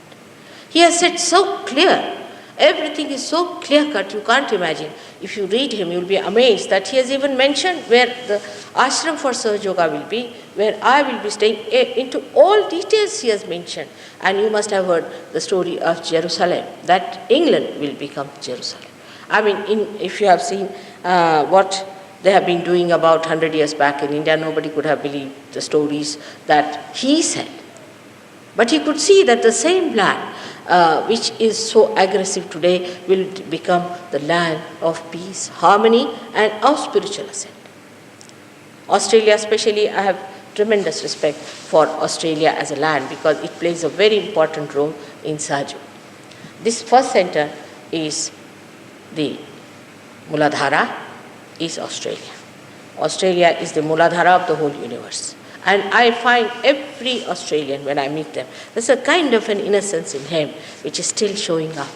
He has said so clear. Everything is so clear-cut, you can't imagine. If you read him, you'll be amazed that he has even mentioned where the ashram for Sahaja Yoga will be, where I will be staying. Into all details he has mentioned. And you must have heard the story of Jerusalem, that England will become Jerusalem. I mean, if you have seen what they have been doing about 100 years back in India, nobody could have believed the stories that he said. But he could see that the same land, which is so aggressive today, will become the land of peace, harmony, and of spiritual ascent. Australia especially, I have tremendous respect for Australia as a land because it plays a very important role in Sahaja. This first center is the Muladhara is Australia. Australia is the Muladhara of the whole universe. And I find every Australian, when I meet them, there's a kind of an innocence in him which is still showing up.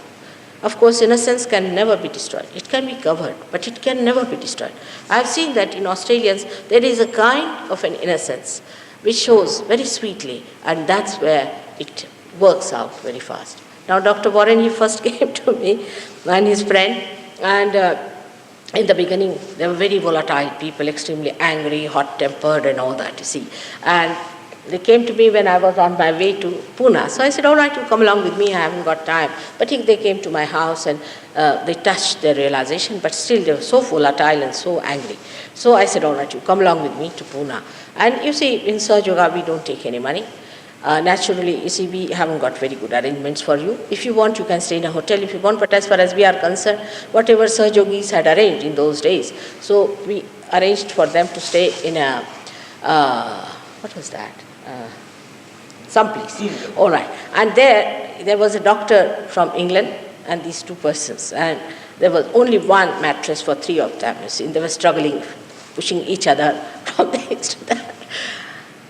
Of course, innocence can never be destroyed. It can be covered, but it can never be destroyed. I've seen that in Australians, there is a kind of an innocence which shows very sweetly, and that's where it works out very fast. Now, Dr. Warren, he first came to me and his friend, and in the beginning, they were very volatile people, extremely angry, hot-tempered and all that, you see. And they came to me when I was on my way to Pune. So I said, all right, you come along with me, I haven't got time. But they came to my house and they touched their realization, but still they were so volatile and so angry. So I said, all right, you come along with me to Pune. And you see, in Sahaja Yoga, we don't take any money. Naturally, you see, we haven't got very good arrangements for you. If you want, you can stay in a hotel if you want, but as far as we are concerned, whatever Sahaja Yogis had arranged in those days, so we arranged for them to stay in a, what was that? Someplace. All right. And there was a doctor from England and these two persons, and there was only one mattress for three of them, you see. They were struggling, pushing each other from this to that.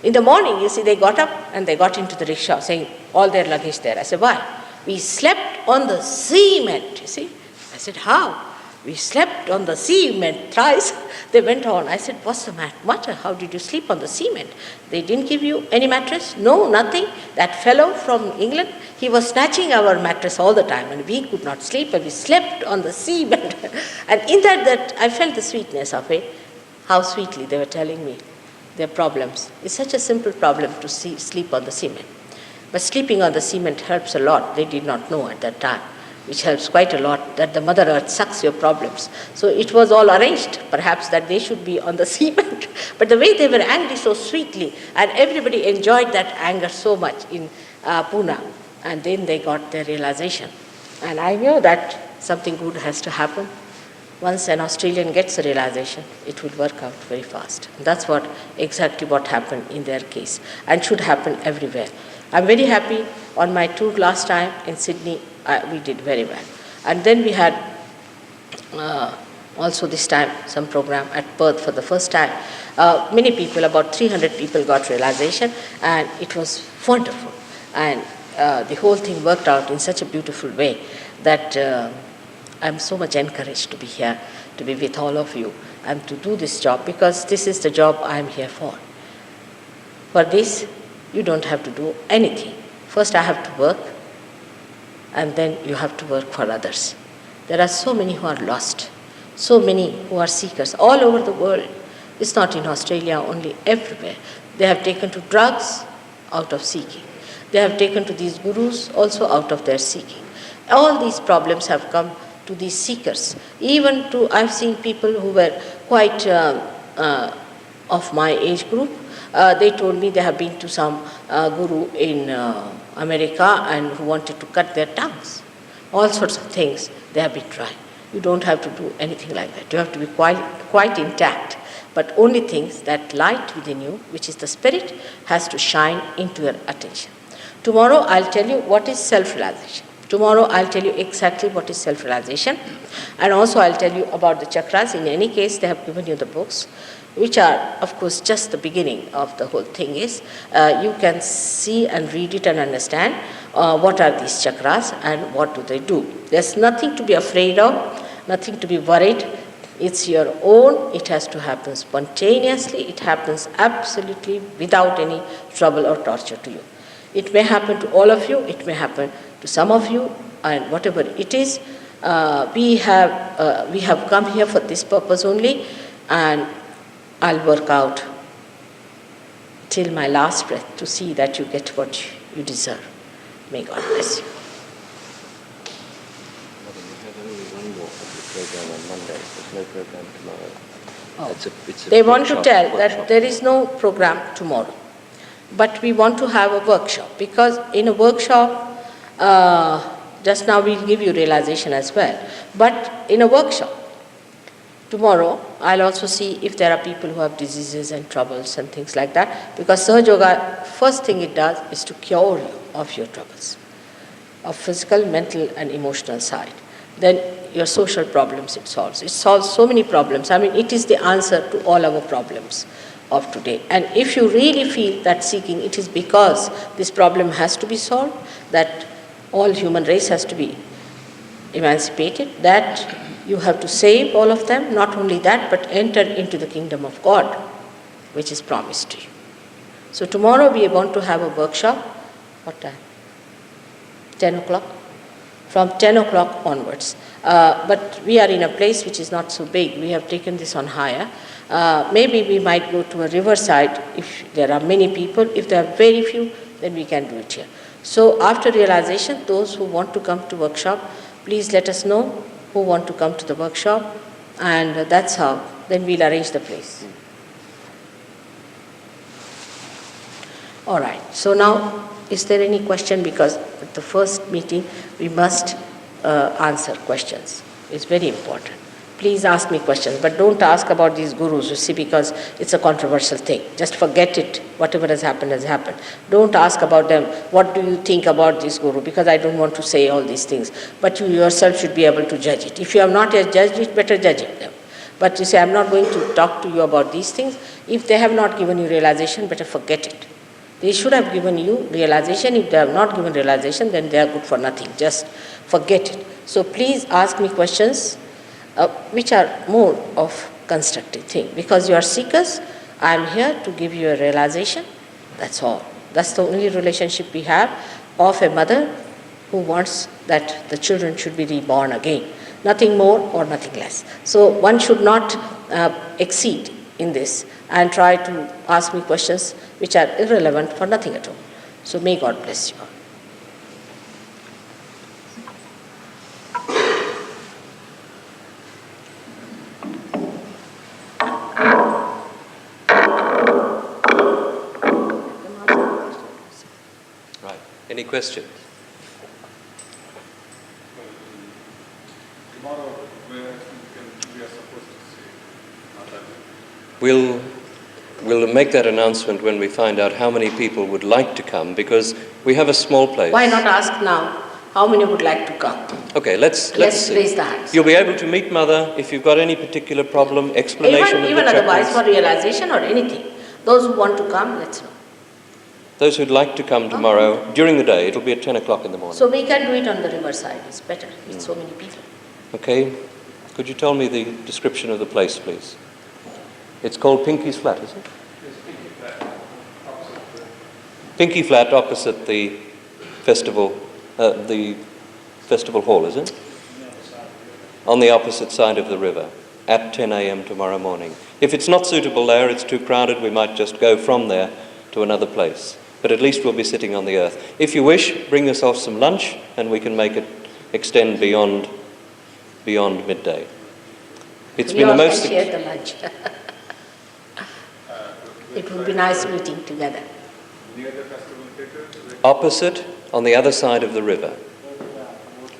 In the morning, you see, they got up and they got into the rickshaw saying, all their luggage there. I said, why? We slept on the cement, you see. I said, how? We slept on the cement thrice. They went on. I said, what's the matter? How did you sleep on the cement? They didn't give you any mattress? No, nothing. That fellow from England, he was snatching our mattress all the time and we could not sleep and we slept on the cement. And in that I felt the sweetness of it, how sweetly they were telling me their problems. It's such a simple problem to sleep on the cement. But sleeping on the cement helps a lot. They did not know at that time, which helps quite a lot, that the Mother Earth sucks your problems. So it was all arranged, perhaps, that they should be on the cement. But the way they were angry so sweetly, and everybody enjoyed that anger so much in Pune, and then they got their realization. And I knew that something good has to happen. Once an Australian gets a realization, it will work out very fast. And that's exactly what happened in their case, and should happen everywhere. I'm very happy. On my tour last time in Sydney, we did very well. And then we had also this time some program at Perth for the first time. Many people, about 300 people got realization, and it was wonderful. And the whole thing worked out in such a beautiful way that I'm so much encouraged to be here, to be with all of you, and to do this job, because this is the job I'm here for. For this, you don't have to do anything. First, I have to work, and then you have to work for others. There are so many who are lost, so many who are seekers all over the world. It's not in Australia only, everywhere. They have taken to drugs out of seeking. They have taken to these gurus also out of their seeking. All these problems have come to these seekers. Even to, I've seen people who were quite of my age group. They told me they have been to some guru in America and who wanted to cut their tongues. All sorts of things they have been trying. You don't have to do anything like that. You have to be quite intact. But only things, that light within you, which is the spirit, has to shine into your attention. Tomorrow I'll tell you what is self-realization. Tomorrow I'll tell you exactly what is self-realization, and also I'll tell you about the chakras. In any case, they have given you the books, which are, of course, just the beginning of the whole thing is. You can see and read it and understand what are these chakras and what do they do. There's nothing to be afraid of, nothing to be worried. It's your own. It has to happen spontaneously. It happens absolutely without any trouble or torture to you. It may happen to all of you. It may happen to some of you, and whatever it is, we have come here for this purpose only, and I'll work out till my last breath to see that you get what you deserve. May God bless you. We have only one more program on Monday. There's no program tomorrow. Oh. They want to tell that there is no program tomorrow, but we want to have a workshop, because in a workshop, just now we'll give you realization as well, but in a workshop, tomorrow I'll also see if there are people who have diseases and troubles and things like that, because Sahaja Yoga, first thing it does is to cure you of your troubles, of physical, mental and emotional side. then your social problems it solves. It solves so many problems. I mean, it is the answer to all our problems of today. And if you really feel that seeking, it is because this problem has to be solved, that all human race has to be emancipated, that you have to save all of them, not only that, but enter into the kingdom of God, which is promised to you. So tomorrow we are going to have a workshop. What time? 10 o'clock? From 10 o'clock onwards. But we are in a place which is not so big. We have taken this on hire. Maybe we might go to a riverside if there are many people. If there are very few, then we can do it here. So after realization, those who want to come to workshop, please let us know who want to come to the workshop, and that's how, then we'll arrange the place. All right, so now, is there any question? Because at the first meeting, we must answer questions. It's very important. Please ask me questions, but don't ask about these gurus, you see, because it's a controversial thing. Just forget it. Whatever has happened has happened. Don't ask about them, what do you think about this guru, because I don't want to say all these things. But you yourself should be able to judge it. If you have not yet judged it, better judge it them. But you say, I'm not going to talk to you about these things. If they have not given you realization, better forget it. They should have given you realization. If they have not given realization, then they are good for nothing. Just forget it. So please ask me questions which are more of constructive thing. Because you are seekers, I am here to give you a realization. That's all. That's the only relationship we have of a mother who wants that the children should be reborn again. Nothing more or nothing less. So one should not exceed in this and try to ask me questions which are irrelevant for nothing at all. So may God bless you all. Right. Any questions? Tomorrow, where we are supposed to see Mataji? We'll make that announcement when we find out how many people would like to come, because we have a small place. Why not ask now how many would like to come? Okay, let's see. Raise the hands. You'll be able to meet Mother if you've got any particular problem, explanation of Even the otherwise chapters. for realization or anything. Those who want to come, let's know. Those who'd like to come tomorrow, during the day, it'll be at 10 o'clock in the morning. So we can do it on the riverside. It's better with so many people. Okay, could you tell me the description of the place, please? It's called Pinky's Flat, is it? Pinky Flat opposite the festival hall, is it? On the opposite side of the river, at 10 a.m. tomorrow morning. If it's not suitable there, it's too crowded, we might just go from there to another place. But at least we'll be sitting on the earth. If you wish, bring yourself some lunch and we can make it extend beyond midday. It's We been a all most... can share the lunch. It would be nice meeting together. Near the festival theatre? Opposite, on the other side of the river.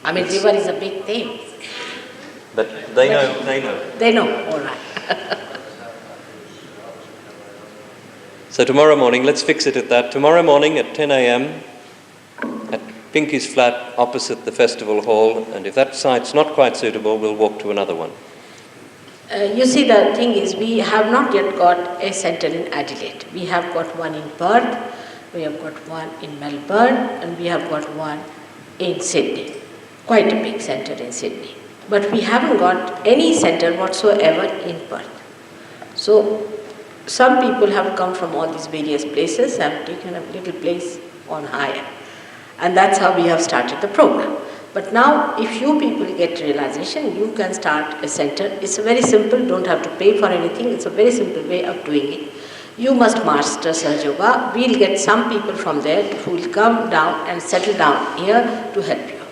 I mean, river is a big thing. But they know. They know, all right. So tomorrow morning, let's fix it at that. Tomorrow morning at 10 a.m. at Pinky's Flat opposite the festival hall, and if that site's not quite suitable, we'll walk to another one. You see, the thing is, we have not yet got a center in Adelaide. We have got one in Perth, we have got one in Melbourne, and we have got one in Sydney. Quite a big center in Sydney. But we haven't got any center whatsoever in Perth. So, some people have come from all these various places and have taken a little place on hire. And that's how we have started the program. But now, if you people get realization, you can start a center. It's very simple, don't have to pay for anything. It's a very simple way of doing it. You must master Sahaja Yoga. We'll get some people from there who will come down and settle down here to help you out.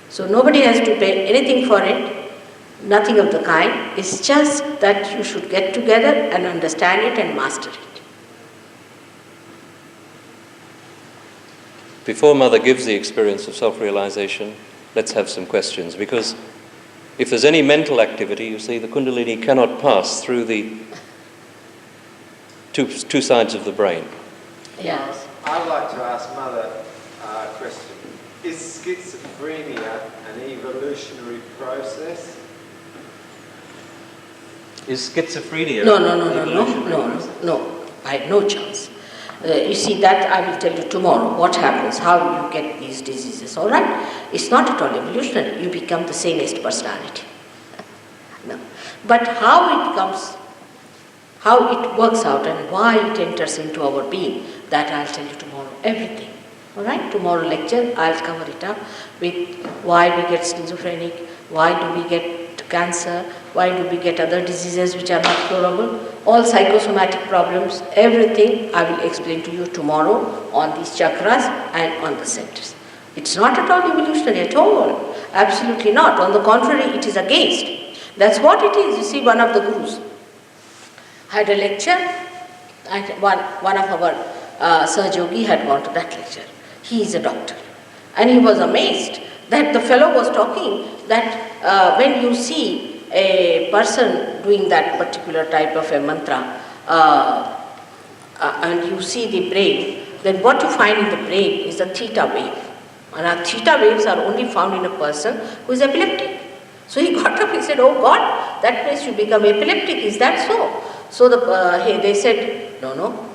So nobody has to pay anything for it, nothing of the kind. It's just that you should get together and understand it and master it. Before Mother gives the experience of self-realization, let's have some questions, because if there's any mental activity, you see, the Kundalini cannot pass through the two sides of the brain. Yes. I'd like to ask Mother a question. Is schizophrenia an evolutionary process? Is schizophrenia? No, I have no chance. You see, that I will tell you tomorrow, what happens, how you get these diseases, all right? It's not at all evolutionary, you become the sanest personality. No. But how it comes, how it works out and why it enters into our being, that I'll tell you tomorrow, everything. All right, tomorrow lecture, I'll cover it up with why we get schizophrenic, why do we get cancer, why do we get other diseases which are not curable, all psychosomatic problems, everything I will explain to you tomorrow on these chakras and on the centers. It's not at all evolutionary at all, absolutely not. On the contrary, it is against. That's what it is. You see, one of the gurus had a lecture, and one of our Sahajogi had gone to that lecture. He is a doctor. And he was amazed that the fellow was talking that when you see a person doing that particular type of a mantra and you see the brain, then what you find in the brain is the theta wave. And our theta waves are only found in a person who is epileptic. So he got up, he said, "Oh God, that means you become epileptic, is that so?" So they said, no,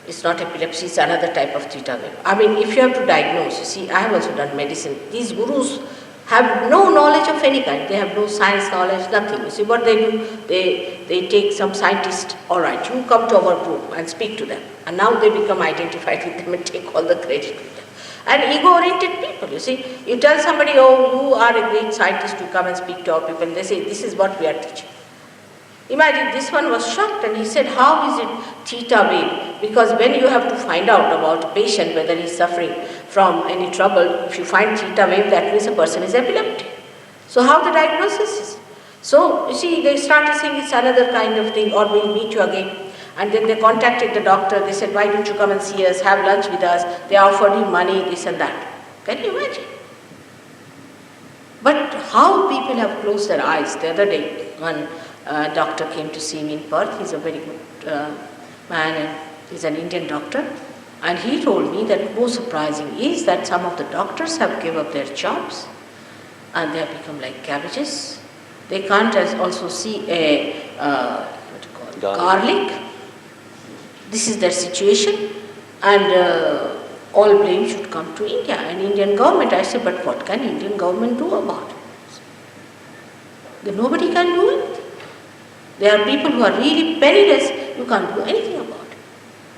it's not epilepsy, it's another type of theta wave. I mean, if you have to diagnose, you see, I have also done medicine. These gurus have no knowledge of any kind. They have no science knowledge, nothing. You see what they do? They take some scientist, all right, you come to our group and speak to them. And now they become identified with them and take all the credit with them. And ego-oriented people, you see. You tell somebody, oh, you are a great scientist, you come and speak to our people, and they say, this is what we are teaching. Imagine, this one was shocked and he said, how is it theta wave? Because when you have to find out about a patient, whether he is suffering from any trouble, if you find theta wave, that means a person is epileptic. So how the diagnosis is? So, you see, they started saying it's another kind of thing, or we'll meet you again. And then they contacted the doctor, they said, why don't you come and see us, have lunch with us? They offered him money, this and that. Can you imagine? But how people have closed their eyes. The other day, one doctor came to see me in Perth. He's a very good man and he's an Indian doctor. And he told me that most surprising is that some of the doctors have given up their jobs and they have become like cabbages. They can't also see a garlic. This is their situation, and all blame should come to India and Indian government. I say, but what can Indian government do about it? Then nobody can do it. There are people who are really penniless, you can't do anything about it.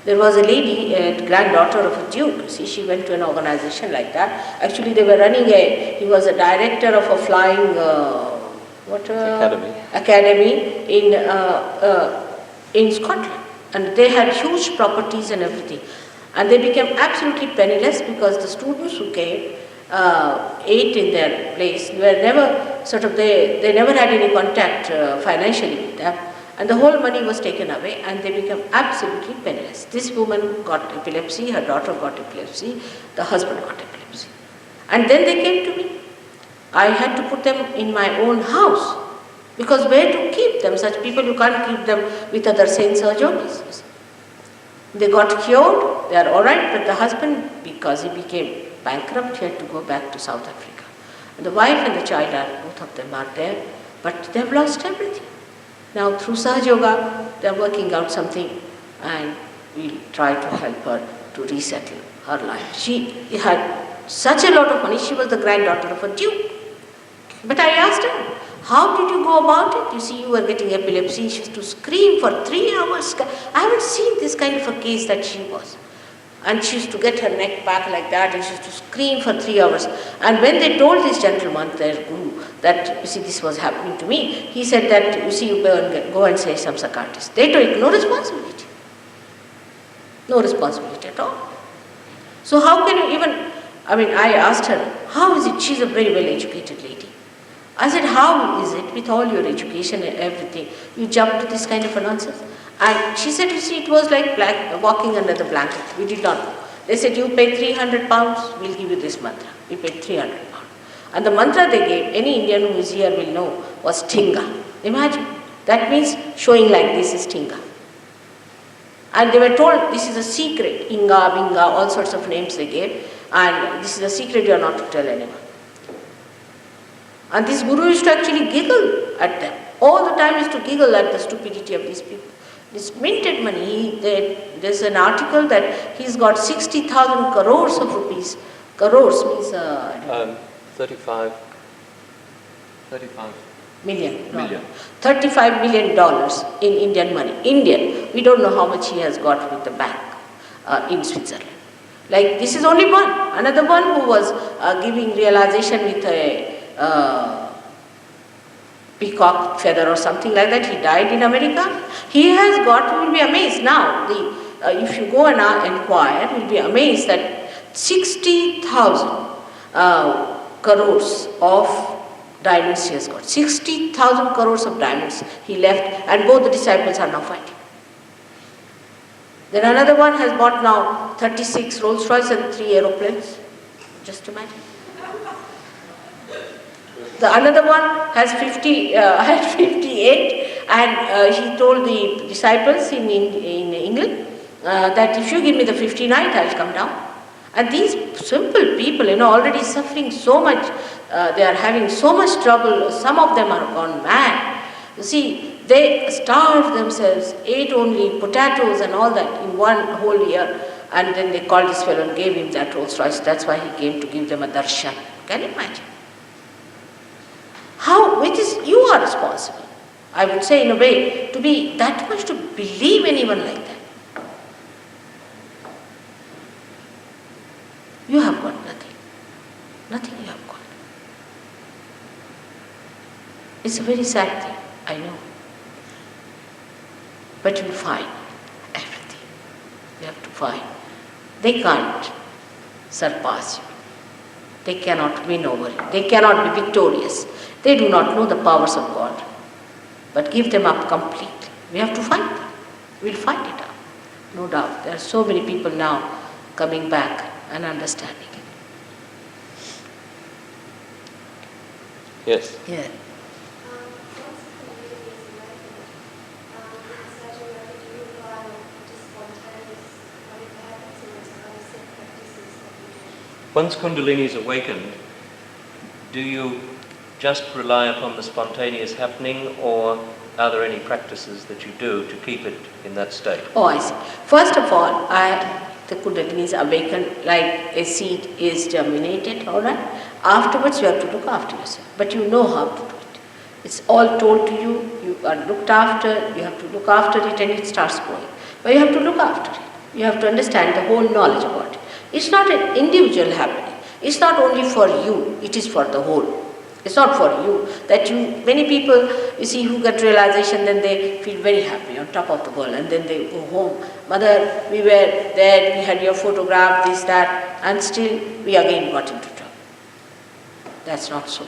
There was a lady, a granddaughter of a duke, see, she went to an organization like that. Actually, they were running he was a director of a flying, academy in Scotland. And they had huge properties and everything. And they became absolutely penniless because the students who came, ate in their place, were never they never had any contact financially with them. And the whole money was taken away and they became absolutely penniless. This woman got epilepsy, her daughter got epilepsy, the husband got epilepsy. And then they came to me. I had to put them in my own house. Because where to keep them? Such people, you can't keep them with other saints or yogis. They got cured, they are alright, but the husband, because he became bankrupt, he had to go back to South Africa. And the wife and the child both of them are there, but they have lost everything. Now through Sahaja Yoga, they are working out something and we'll try to help her to resettle her life. She had such a lot of money, she was the granddaughter of a duke. But I asked her, how did you go about it? You see, you were getting epilepsy. She used to scream for 3 hours. I haven't seen this kind of a case that she was. And she used to get her neck back like that and she used to scream for 3 hours. And when they told this gentleman, their guru, that, you see, this was happening to me, he said that, you see, you go and say some psychiatrist. They take no responsibility. No responsibility at all. So how can you even, I asked her, how is it? She's a very well-educated lady. I said, how is it with all your education and everything, you jump to this kind of a nonsense? And she said, you see, it was like walking under the blanket. We did not know. They said, you pay 300 pounds, we'll give you this mantra. We paid 300 pounds. And the mantra they gave, any Indian who is here will know, was Tinga. Imagine. That means showing like this is Tinga. And they were told, this is a secret, Inga, Binga, all sorts of names they gave, and this is a secret you are not to tell anyone. And this guru used to actually giggle at them. All the time used to giggle at the stupidity of these people. This minted money, there's an article that he's got 60,000 crores of rupees. Crores means... 35 million. million. $35 million in Indian money. Indian. We don't know how much he has got with the bank in Switzerland. Like, this is only one. Another one who was giving realization with a peacock feather or something like that. He died in America. He has got, you will be amazed now. If you go and inquire, you will be amazed that 60,000 crores of diamonds he has got. 60,000 crores of diamonds he left, and both the disciples are now fighting. Then another one has bought now 36 Rolls Royce and 3 aeroplanes. Just imagine. The another one has 58, and he told the disciples in England that if you give me the 59th, I'll come down. And these simple people, already suffering so much, they are having so much trouble, some of them are gone mad. You see, they starved themselves, ate only potatoes and all that in one whole year, and then they called this fellow and gave him that Rolls Royce. That's why he came to give them a darshan. Can you imagine? You are responsible, I would say in a way, to be that much to believe anyone like that. You have got nothing. Nothing you have got. It's a very sad thing, I know. But you'll find everything. You have to find. They can't surpass you. They cannot win over you. They cannot be victorious. They do not know the powers of God. But give them up completely. We have to find them. We'll find it out. No doubt. There are so many people now coming back and understanding it. Yes. Yeah. Once Kundalini is awakened, do you just rely upon the spontaneous happening, or are there any practices that you do to keep it in that state? Oh, I see. First of all, the Kundalini is awakened like a seed is germinated, all right? Afterwards, you have to look after yourself. But you know how to do it. It's all told to you. You are looked after. You have to look after it, and it starts growing. But you have to look after it. You have to understand the whole knowledge about it. It's not an individual happening. It's not only for you. It is for the whole. It's not for you. Many people, you see, who get realization, then they feel very happy on top of the world, and then they go home. Mother, we were there, we had your photograph, this, that, and still we again got into trouble. That's not so.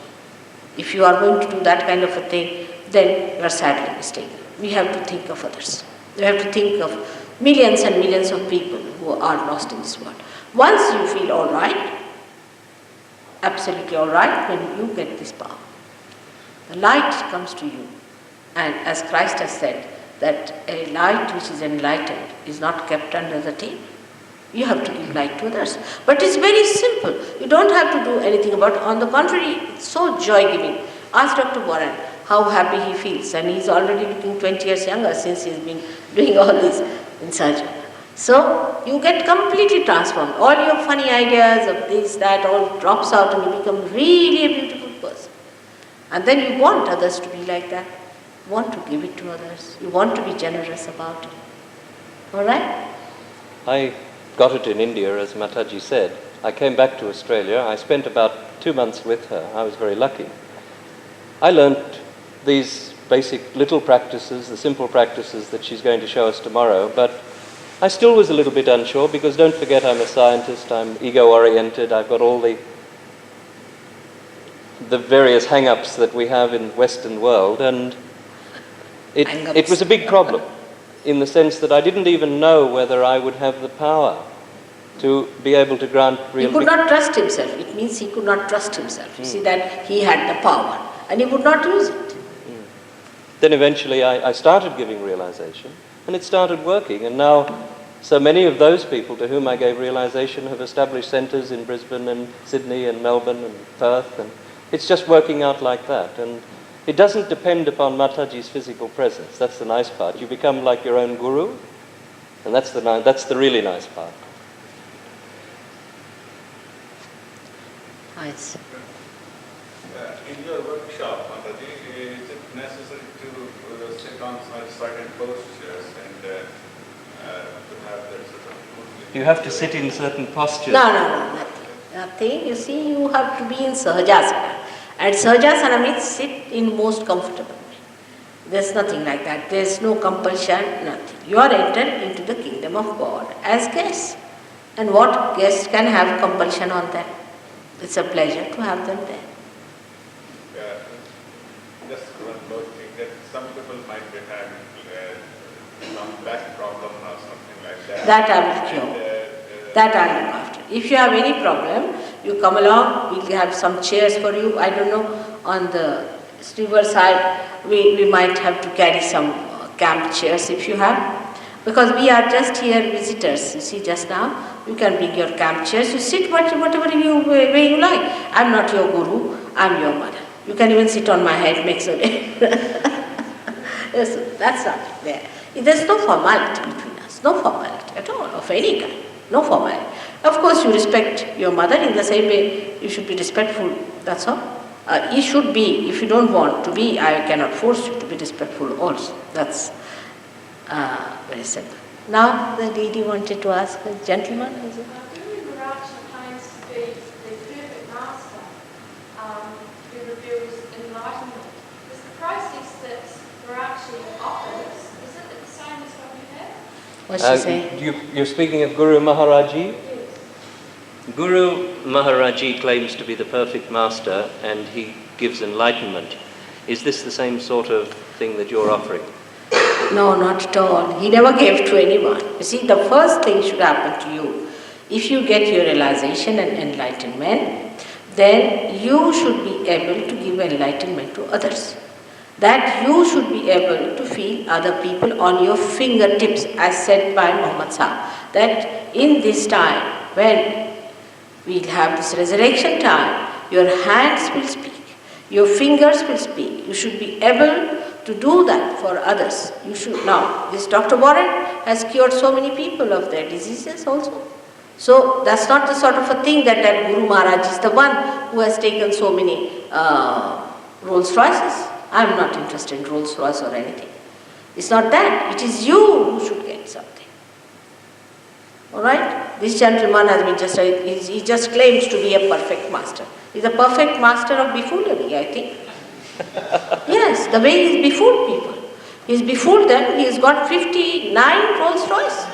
If you are going to do that kind of a thing, then you are sadly mistaken. We have to think of others. We have to think of millions and millions of people who are lost in this world. Once you feel all right, absolutely all right, when you get this power, the light comes to you. And as Christ has said, that a light which is enlightened is not kept under the table. You have to give light to others. But it's very simple. You don't have to do anything about it. On the contrary, it's so joy-giving. Ask Dr. Warren how happy he feels. And he's already looking 20 years younger since he's been doing all this in surgery. So you get completely transformed. All your funny ideas of this, that, all drops out, and you become really a beautiful person. And then you want others to be like that. You want to give it to others. You want to be generous about it. All right? I got it in India, as Mataji said. I came back to Australia. I spent about 2 months with her. I was very lucky. I learnt these basic little practices, the simple practices that she's going to show us tomorrow, but I still was a little bit unsure, because don't forget, I'm a scientist, I'm ego-oriented, I've got all the various hang-ups that we have in the Western world, and it was a big problem, in the sense that I didn't even know whether I would have the power to be able to grant real... He could not trust himself. It means he could not trust himself. You see that he had the power, and he would not use it. Then eventually I started giving realization, And it started working, and now so many of those people to whom I gave realization have established centres in Brisbane and Sydney and Melbourne and Perth, and it's just working out like that. And it doesn't depend upon Mataji's physical presence. That's the nice part. You become like your own guru, and that's the really nice part. Nice. In your workshop, Mataji, is it necessary to sit on certain postures and to have that sort of... You have to sit in certain postures. No, nothing. Nothing. You see, you have to be in Sahajasana. And Sahajasana means sit in most comfortable way. There's nothing like that. There's no compulsion, nothing. You are entered into the kingdom of God as guests. And what guest can have compulsion on them? It's a pleasure to have them there. Just one more thing, that some people might be having some back problem or something like that. That I will cure. That I will look after. If you have any problem, you come along, we'll have some chairs for you. I don't know, on the river side, we might have to carry some camp chairs if you have. Because we are just here visitors, you see, just now. You can bring your camp chairs, you sit whatever way you like. I'm not your guru, I'm your mother. You can even sit on my head, makes a yes, that's not there. There's no formality between us, no formality at all, of any kind, no formality. Of course, you respect your mother in the same way you should be respectful, that's all. You should be, if you don't want to be, I cannot force you to be respectful also. That's very simple. Now, the lady wanted to ask a gentleman, is it? Guru Maharaji claims to be the perfect master who reveals enlightenment. Is the process that Maharaji offers, is it the same as what we have? What's she saying? You're speaking of Guru Maharaji? Yes. Guru Maharaji claims to be the perfect master and he gives enlightenment. Is this the same sort of thing that you're offering? No, not at all. He never gave to anyone. You see, the first thing should happen to you. If you get your realization and enlightenment, then you should be able to give enlightenment to others. That you should be able to feel other people on your fingertips, as said by Muhammad Sahib. That in this time, when we'll have this resurrection time, your hands will speak, your fingers will speak. You should be able to do that for others. You should. Now, this Dr. Warren has cured so many people of their diseases also. So that's not the sort of a thing that Guru Maharaj is the one who has taken so many Rolls Royces. I'm not interested in Rolls Royce or anything. It's not that. It is you who should get something. Alright? This gentleman has been he just claims to be a perfect master. He's a perfect master of buffoonery, I think. Yes, the way he's befooled people. He's befooled them, he's got 59 Rolls Royce.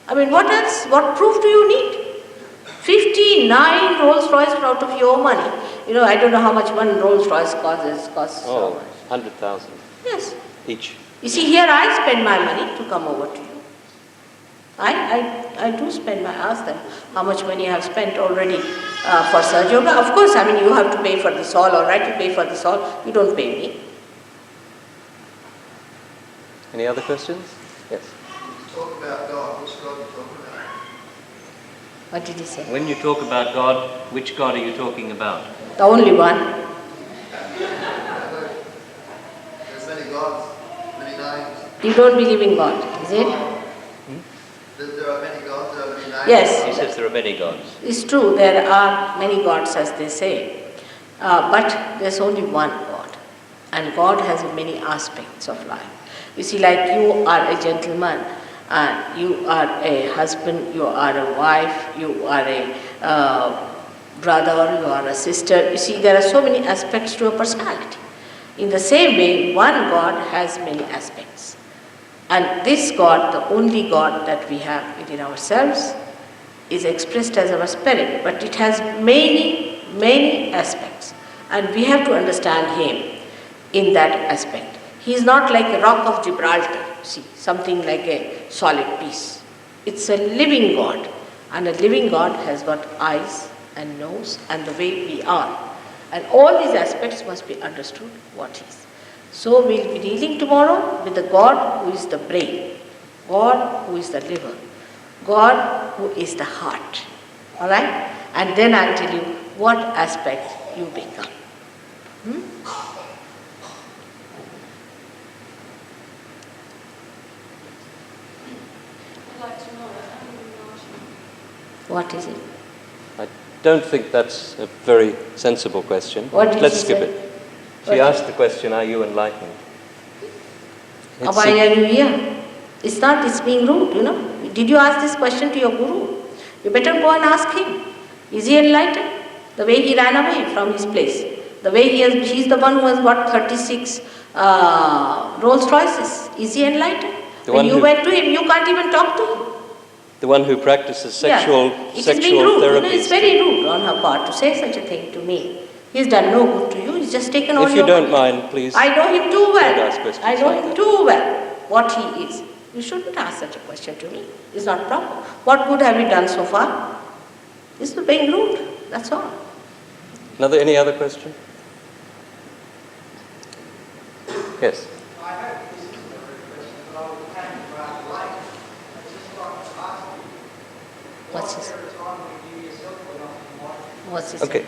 I mean, what else? What proof do you need? 59 Rolls Royce out of your money. You know, I don't know how much one Rolls Royce costs. Oh, 100,000. Yes. Each. You see, here I spend my money to come over to you. I do spend my, ask them how much money I have spent already for Sahaja Yoga. Of course, I mean, you have to pay for this all, all right, you pay for this all, you don't pay me. Any other questions? Yes. Talk about God, which God are you talking about? What did he say? When you talk about God, which God are you talking about? The only one. There's many gods, many names. You don't believe in God, is it? There are many gods, there are many names. Yes. He says there are many gods. It's true, there are many gods as they say, but there's only one God, and God has many aspects of life. You see, like you are a gentleman, and you are a husband, you are a wife, you are a brother, you are a sister. You see, there are so many aspects to a personality. In the same way, one God has many aspects. And this God, the only God that we have within ourselves, is expressed as our spirit, but it has many, many aspects. And we have to understand Him in that aspect. He is not like a rock of Gibraltar, see, something like a solid piece. It's a living God, and a living God has got eyes and nose and the way we are. And all these aspects must be understood what He is. So we'll be dealing tomorrow with the God who is the brain. God who is the liver, God who is the heart. All right? And then I'll tell you what aspect you become. I'd like to know it. I'm enlightened. What is it? I don't think that's a very sensible question. What did Let's she skip say? it. She asked the question, are you enlightened? It's Why are you here? It's not, it's being rude, you know. Did you ask this question to your guru? You better go and ask him. Is he enlightened? The way he ran away from his place. The way he's the one who has got 36 Rolls Royces. Is he enlightened? When you went to him, you can't even talk to him. the one who practices sexual It is being rude. therapy. You know, it's very rude on her part to say such a thing to me. He's done no good to you. He's just taken all If your you don't money. mind, please. I know him too well. don't ask questions I know like him that. too well, what he is. You shouldn't ask such a question to me. It's not proper. What good have you done so far? This is being rude. That's all. Any other question? Yes. I hope this isn't a rude question, but I was planning about life. I just want to ask you, What's was his? there a time when you yourself were not enlightened? What's his? Okay.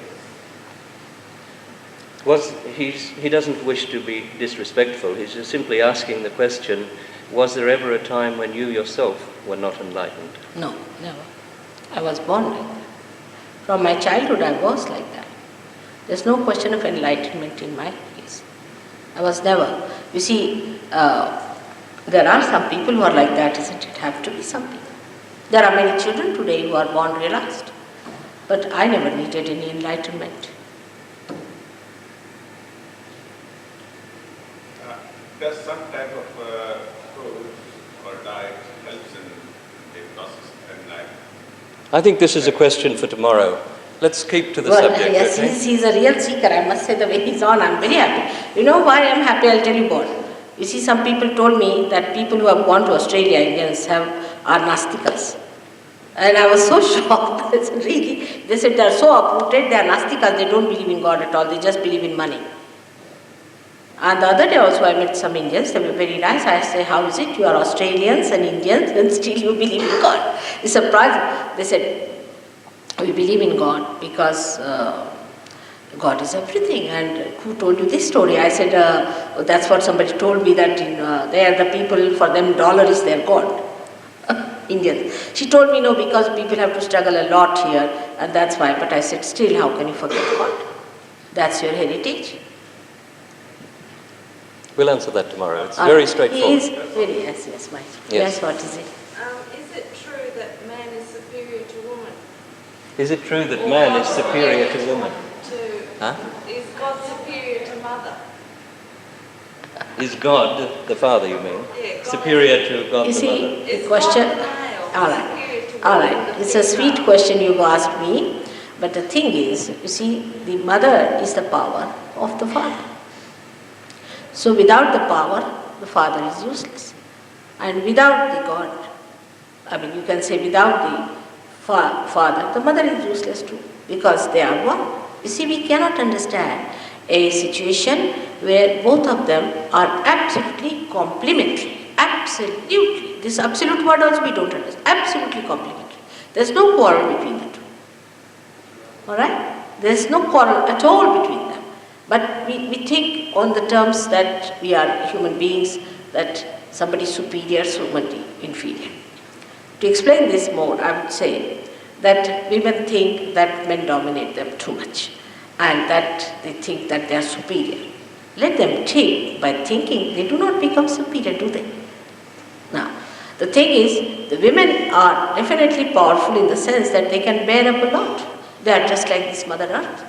He doesn't wish to be disrespectful. He's just simply asking the question, was there ever a time when you yourself were not enlightened? No, never. I was born like that. From my childhood, I was like that. There's no question of enlightenment in my case. I was never. You see, there are some people who are like that, isn't it? Have to be some people. There are many children today who are born realized. But I never needed any enlightenment. Does some type of food or diet helps in the process of enlightenment? I think this is a question for tomorrow. Let's keep to the Well, subject, yes, okay? he's a real seeker. I must say, the way he's on, I'm very happy. You know why I'm happy? I'll tell you what. You see, some people told me that people who have gone to Australia, Indians, are Nastikas. And I was so shocked. Really, they said they're so uprooted, they're Nastikas, they don't believe in God at all, they just believe in money. And the other day also I met some Indians, they were very nice. I said, how is it? You are Australians and Indians and still you believe in God. It's surprising. They said, we believe in God because God is everything. And who told you this story? I said, that's what somebody told me, that they are the people, for them dollar is their God. Indians. She told me, no, because people have to struggle a lot here and that's why. But I said, still, how can you forget God? That's your heritage. We'll answer that tomorrow. It's very straightforward. He is very, yes, Mike. Yes, what is it? Is it true that man is superior to woman? Is it true that man is superior to woman? Huh? Is God superior to mother? Is God, the Father you mean, Yeah, God superior to God You the see, Mother? the Is question, God male all right, superior to all woman? right. It's a sweet question you've asked me, but the thing is, you see, the mother is the power of the father. So without the power, the father is useless. And without the God, I mean, you can say without the father, the mother is useless too, because they are one. You see, we cannot understand a situation where both of them are absolutely complementary. Absolutely. This absolute word also we don't understand. Absolutely complementary. There's no quarrel between the two. Alright? There's no quarrel at all between them. But we think on the terms that we are human beings, that somebody is superior, somebody inferior. To explain this more, I would say that women think that men dominate them too much and that they think that they are superior. Let them think. By thinking, they do not become superior, do they? Now, the thing is, the women are definitely powerful in the sense that they can bear up a lot. They are just like this Mother Earth.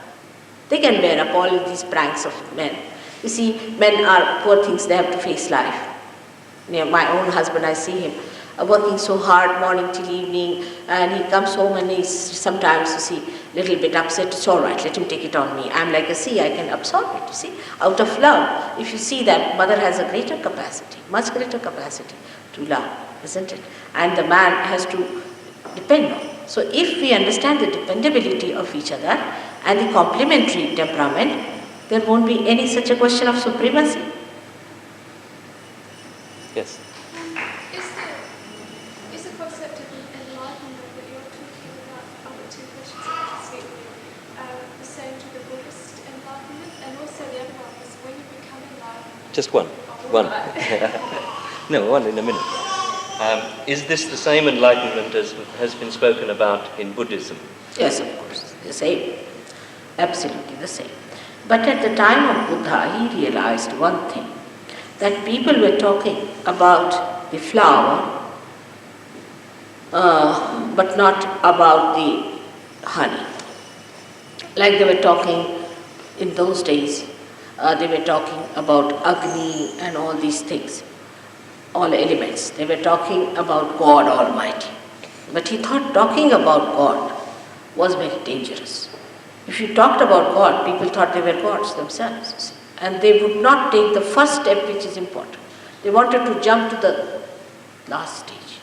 They can bear up all these pranks of men. You see, men are poor things, they have to face life. You know, my own husband, I see him working so hard morning till evening, and he comes home and he's sometimes, you see, little bit upset. It's all right, let him take it on me. I'm like a sea, I can absorb it, you see. Out of love, if you see that mother has a greater capacity, much greater capacity to love, isn't it? And the man has to depend on. So if we understand the dependability of each other and the complementary temperament, there won't be any such a question of supremacy. Yes. Is Just one. One. No, one in a minute. Is this the same enlightenment as has been spoken about in Buddhism? Yes, of course, the same. Absolutely the same. But at the time of Buddha, he realized one thing, that people were talking about the flower, but not about the honey. Like they were talking in those days, they were talking about Agni and all these things, all elements. They were talking about God Almighty. But he thought talking about God was very dangerous. If you talked about God, people thought they were gods themselves. And they would not take the first step, which is important. They wanted to jump to the last stage.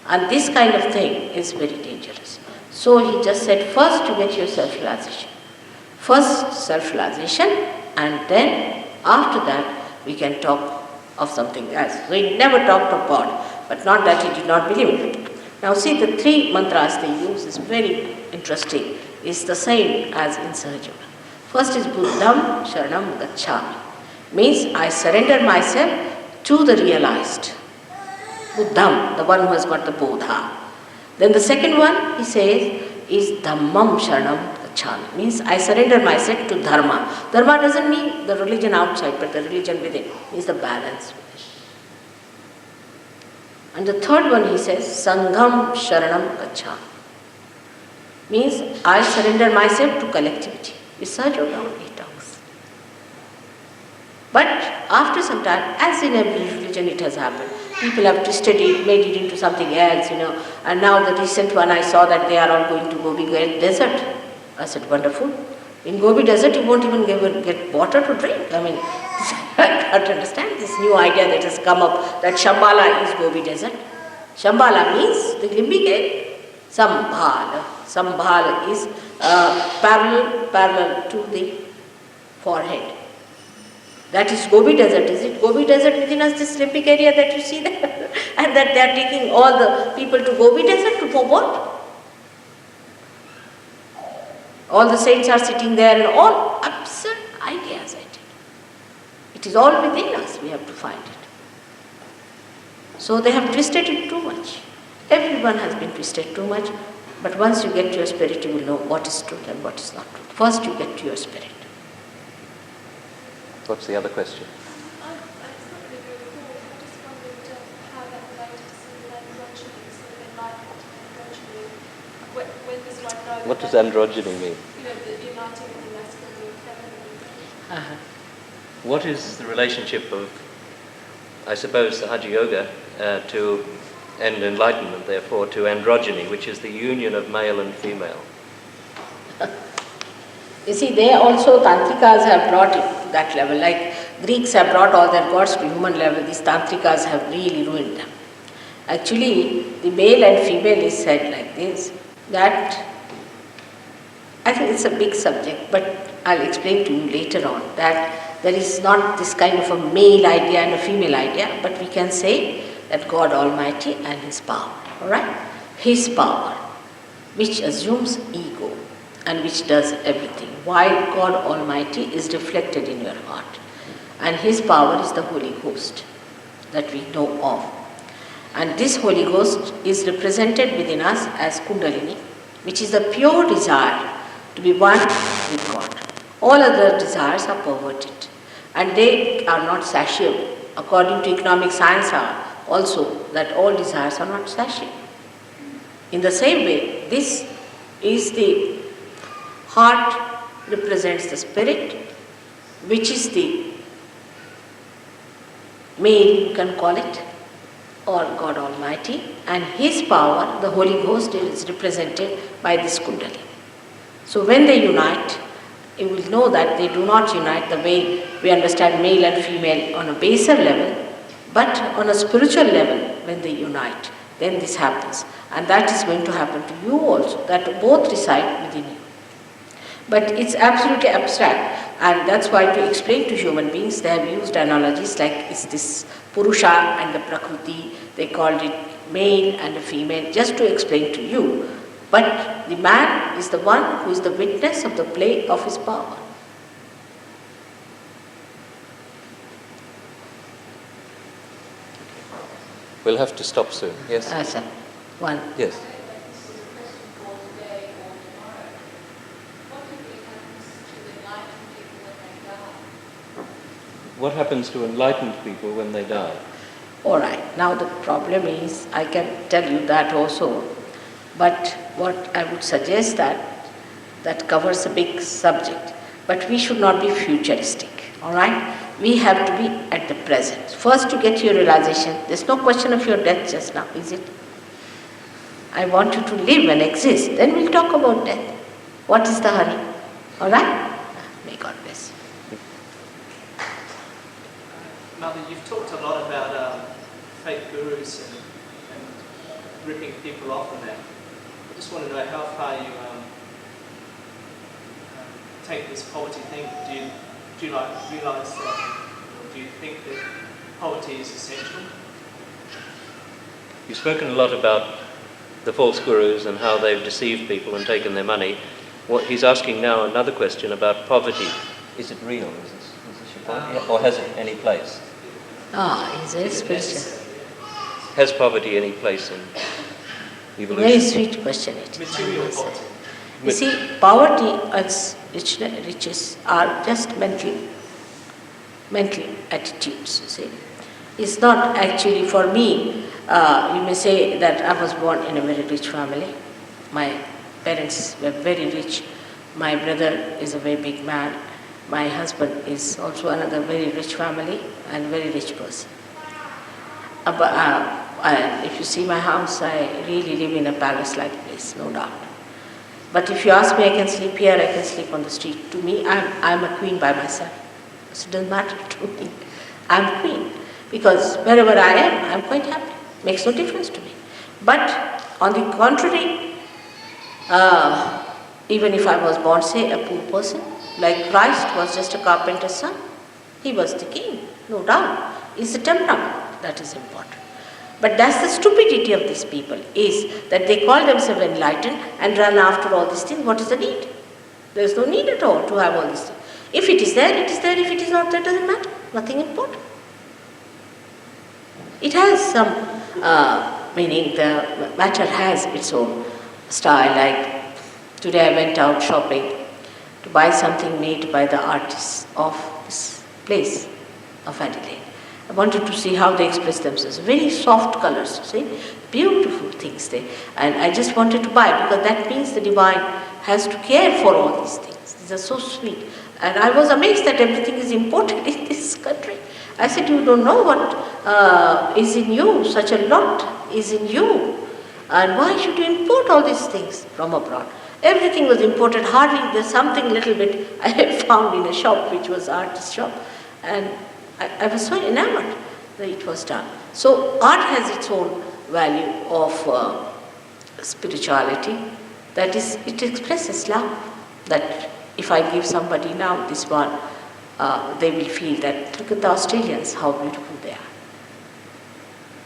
And this kind of thing is very dangerous. So he just said, first you get your self-realization. First self-realization, and then after that we can talk of something else. So he never talked of God, but not that he did not believe in it. Now see, the three mantras they use is very interesting. It's the same as in Sahajyoga. First is Buddham Sharanam Gacchami. Means I surrender myself to the realized. Buddham, the one who has got the Bodha. Then the second one, he says, is Dhammam Sharanam Gacchami. Means I surrender myself to Dharma. Dharma doesn't mean the religion outside, but the religion within. Means the balance within. And the third one, he says, Sangham Sharanam Gacchami. Means I surrender myself to collectivity. It's Sahajyoga he talks. But after some time, as in every religion it has happened, people have twisted it, made it into something else, and now the recent one I saw that they are all going to Gobi Desert. I said, wonderful. In Gobi Desert you won't even get water to drink. I mean, I can't understand this new idea that has come up that Shambhala is Gobi Desert. Shambhala means the limbic area. Sambhala. Sambhala is parallel to the forehead. That is Gobi Desert. Is it Gobi Desert within us, this limbic area that you see there? And that they are taking all the people to Gobi Desert for what? All the saints are sitting there and all absurd ideas, I tell you. It is all within us, we have to find it. So they have twisted it too much. Everyone has been twisted too much, but once you get to your spirit, you will know what is truth and what is not truth. First you get to your spirit. What's the other question? I just not really recall. I just wondered how that related to sort of androgyny, sort of enlightenment and androgyny. When does one know? What does androgyny mean? The uniting of the masculine and feminine. Uh-huh. What is the relationship of, I suppose, Sahaja Yoga and enlightenment, therefore, to androgyny, which is the union of male and female? You see, they also, Tantrikas have brought it to that level. Like Greeks have brought all their gods to human level, these Tantrikas have really ruined them. Actually, the male and female is said like this, that I think it's a big subject, but I'll explain to you later on that there is not this kind of a male idea and a female idea, but we can say that God Almighty and His power, alright? His power, which assumes ego and which does everything, while God Almighty is reflected in your heart. And His power is the Holy Ghost that we know of. And this Holy Ghost is represented within us as Kundalini, which is the pure desire to be one with God. All other desires are perverted and they are not satiable. According to economic science also, that all desires are not satiable. In the same way, this is the heart represents the spirit, which is the male, you can call it, or God Almighty, and His power, the Holy Ghost, is represented by this Kundalini. So when they unite, you will know that they do not unite the way we understand male and female on a baser level, but on a spiritual level, when they unite, then this happens. And that is going to happen to you also, that both reside within you. But it's absolutely abstract, and that's why to explain to human beings, they have used analogies like it's this Purusha and the Prakriti, they called it male and a female, just to explain to you. But the man is the one who is the witness of the play of his power. We'll have to stop soon. Yes? Sir, one. Yes. What happens to enlightened people when they die? All right. Now the problem is, I can tell you that also, but what I would suggest that covers a big subject. But we should not be futuristic. All right. We have to be at the present. First, to get your realization. There's no question of your death just now, is it? I want you to live and exist. Then we'll talk about death. What is the hurry? All right. May God bless you. Mother, you've talked a lot about fake gurus and ripping people off and that. I just want to know how far you take this poverty thing. Do you realise that, or do you think that poverty is essential? You've spoken a lot about the false gurus and how they've deceived people and taken their money. What he's asking now, another question about poverty. Is it real? Is this your point? Or has it any place? He's very spiritual. Has poverty any place in evolution? Very sweet question it is. Material poverty. You see, poverty and riches are just mental attitudes, you see. It's not actually, for me, you may say that I was born in a very rich family. My parents were very rich. My brother is a very big man. My husband is also another very rich family and very rich person. If you see my house, I really live in a palace-like place, no doubt. But if you ask me, I can sleep here, I can sleep on the street. To me, I'm a queen by myself. So it doesn't matter to me. I'm a queen. Because wherever I am, I'm quite happy. Makes no difference to me. But on the contrary, even if I was born, say, a poor person, like Christ was just a carpenter's son, he was the king, no doubt. It's the temperament that is important. But that's the stupidity of these people, is that they call themselves enlightened and run after all these things. What is the need? There is no need at all to have all these things. If it is there, it is there. If it is not there, it doesn't matter. Nothing important. It has some meaning. The matter has its own style. Like today I went out shopping to buy something made by the artists of this place of Adelaide. I wanted to see how they express themselves. Very soft colors, see? Beautiful things there. And I just wanted to buy, because that means the divine has to care for all these things. These are so sweet. And I was amazed that everything is imported in this country. I said, you don't know what is in you. Such a lot is in you. And why should you import all these things from abroad? Everything was imported. Hardly there's something little bit I found in a shop, which was artist shop. And I was so enamored that it was done. So art has its own value of spirituality. That is, it expresses love. That if I give somebody now this one, they will feel that, look at the Australians, how beautiful they are.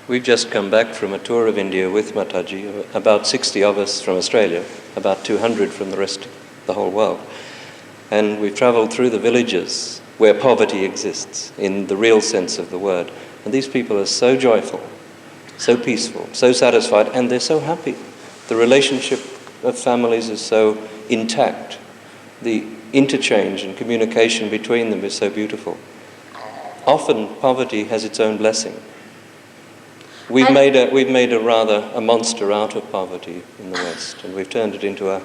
We've just come back from a tour of India with Mataji, about 60 of us from Australia, about 200 from the rest of the whole world. And we've travelled through the villages where poverty exists in the real sense of the word. And these people are so joyful, so peaceful, so satisfied, and they're so happy. The relationship of families is so intact. The interchange and communication between them is so beautiful. Often poverty has its own blessing. We've made a monster out of poverty in the West, and we've turned it into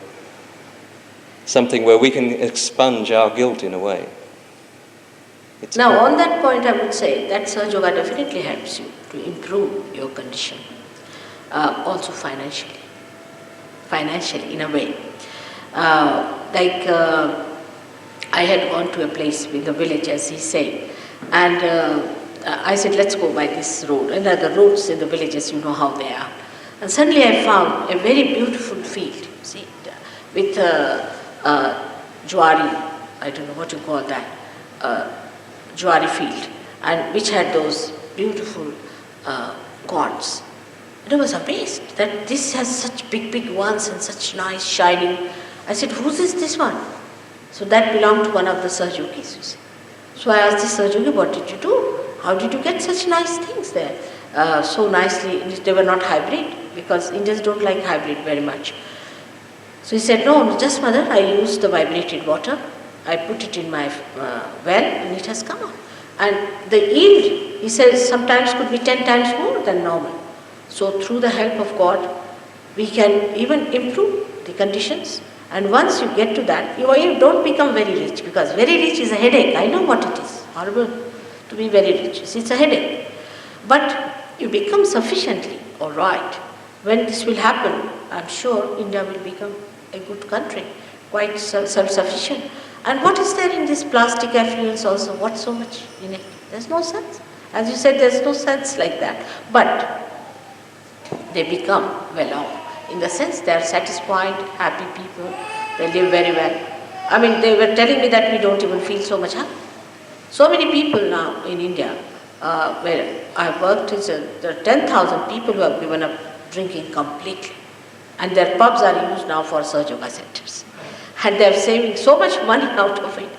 something where we can expunge our guilt in a way. Now, on that point, I would say that Sahaja Yoga definitely helps you to improve your condition, also financially in a way. I had gone to a place in the village, as he said, and I said, let's go by this road. And the roads in the villages, you know how they are. And suddenly I found a very beautiful field, see, with jowari, I don't know what you call that, jowari field, and which had those beautiful corns. And I was amazed that this has such big ones and such nice shining. I said, whose is this one? So that belonged to one of the Sahajogis, you see. So I asked the Sahajogi, what did you do? How did you get such nice things there? so nicely. They were not hybrid because Indians don't like hybrid very much. So he said, no, just mother, I use the vibrated water. I put it in my well and it has come out. And the yield, he says, sometimes could be 10 times more than normal. So through the help of God, we can even improve the conditions. And once you get to that, you don't become very rich, because very rich is a headache. I know what it is. Horrible to be very rich. It's a headache. But you become sufficiently all right. When this will happen, I'm sure India will become a good country, quite self-sufficient. And what is there in this plastic affluence also? What's so much in it? There's no sense. As you said, there's no sense like that. But they become well off. In the sense they are satisfied, happy people, they live very well. I mean, they were telling me that we don't even feel so much happy. So many people now in India, where I've worked, there are 10,000 people who have given up drinking completely. And their pubs are used now for Sahaja Yoga centers. And they are saving so much money out of it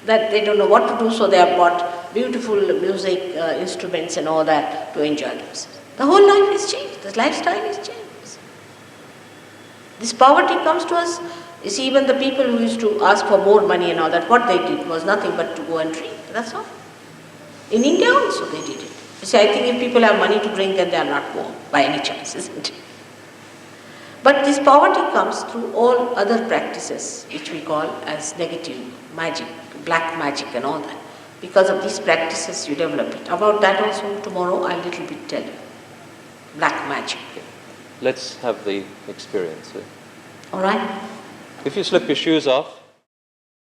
that they don't know what to do, so they have bought beautiful music instruments and all that to enjoy themselves. The whole life is changed, the lifestyle is changed. This poverty comes to us. You see, even the people who used to ask for more money and all that, what they did was nothing but to go and drink, that's all. In India also they did it. You see, I think if people have money to drink, then they are not poor by any chance, isn't it? But this poverty comes through all other practices, which we call as negative magic, black magic and all that. Because of these practices, you develop it. About that also tomorrow I'll little bit tell you. Black magic. Let's have the experience. All right. If you slip your shoes off,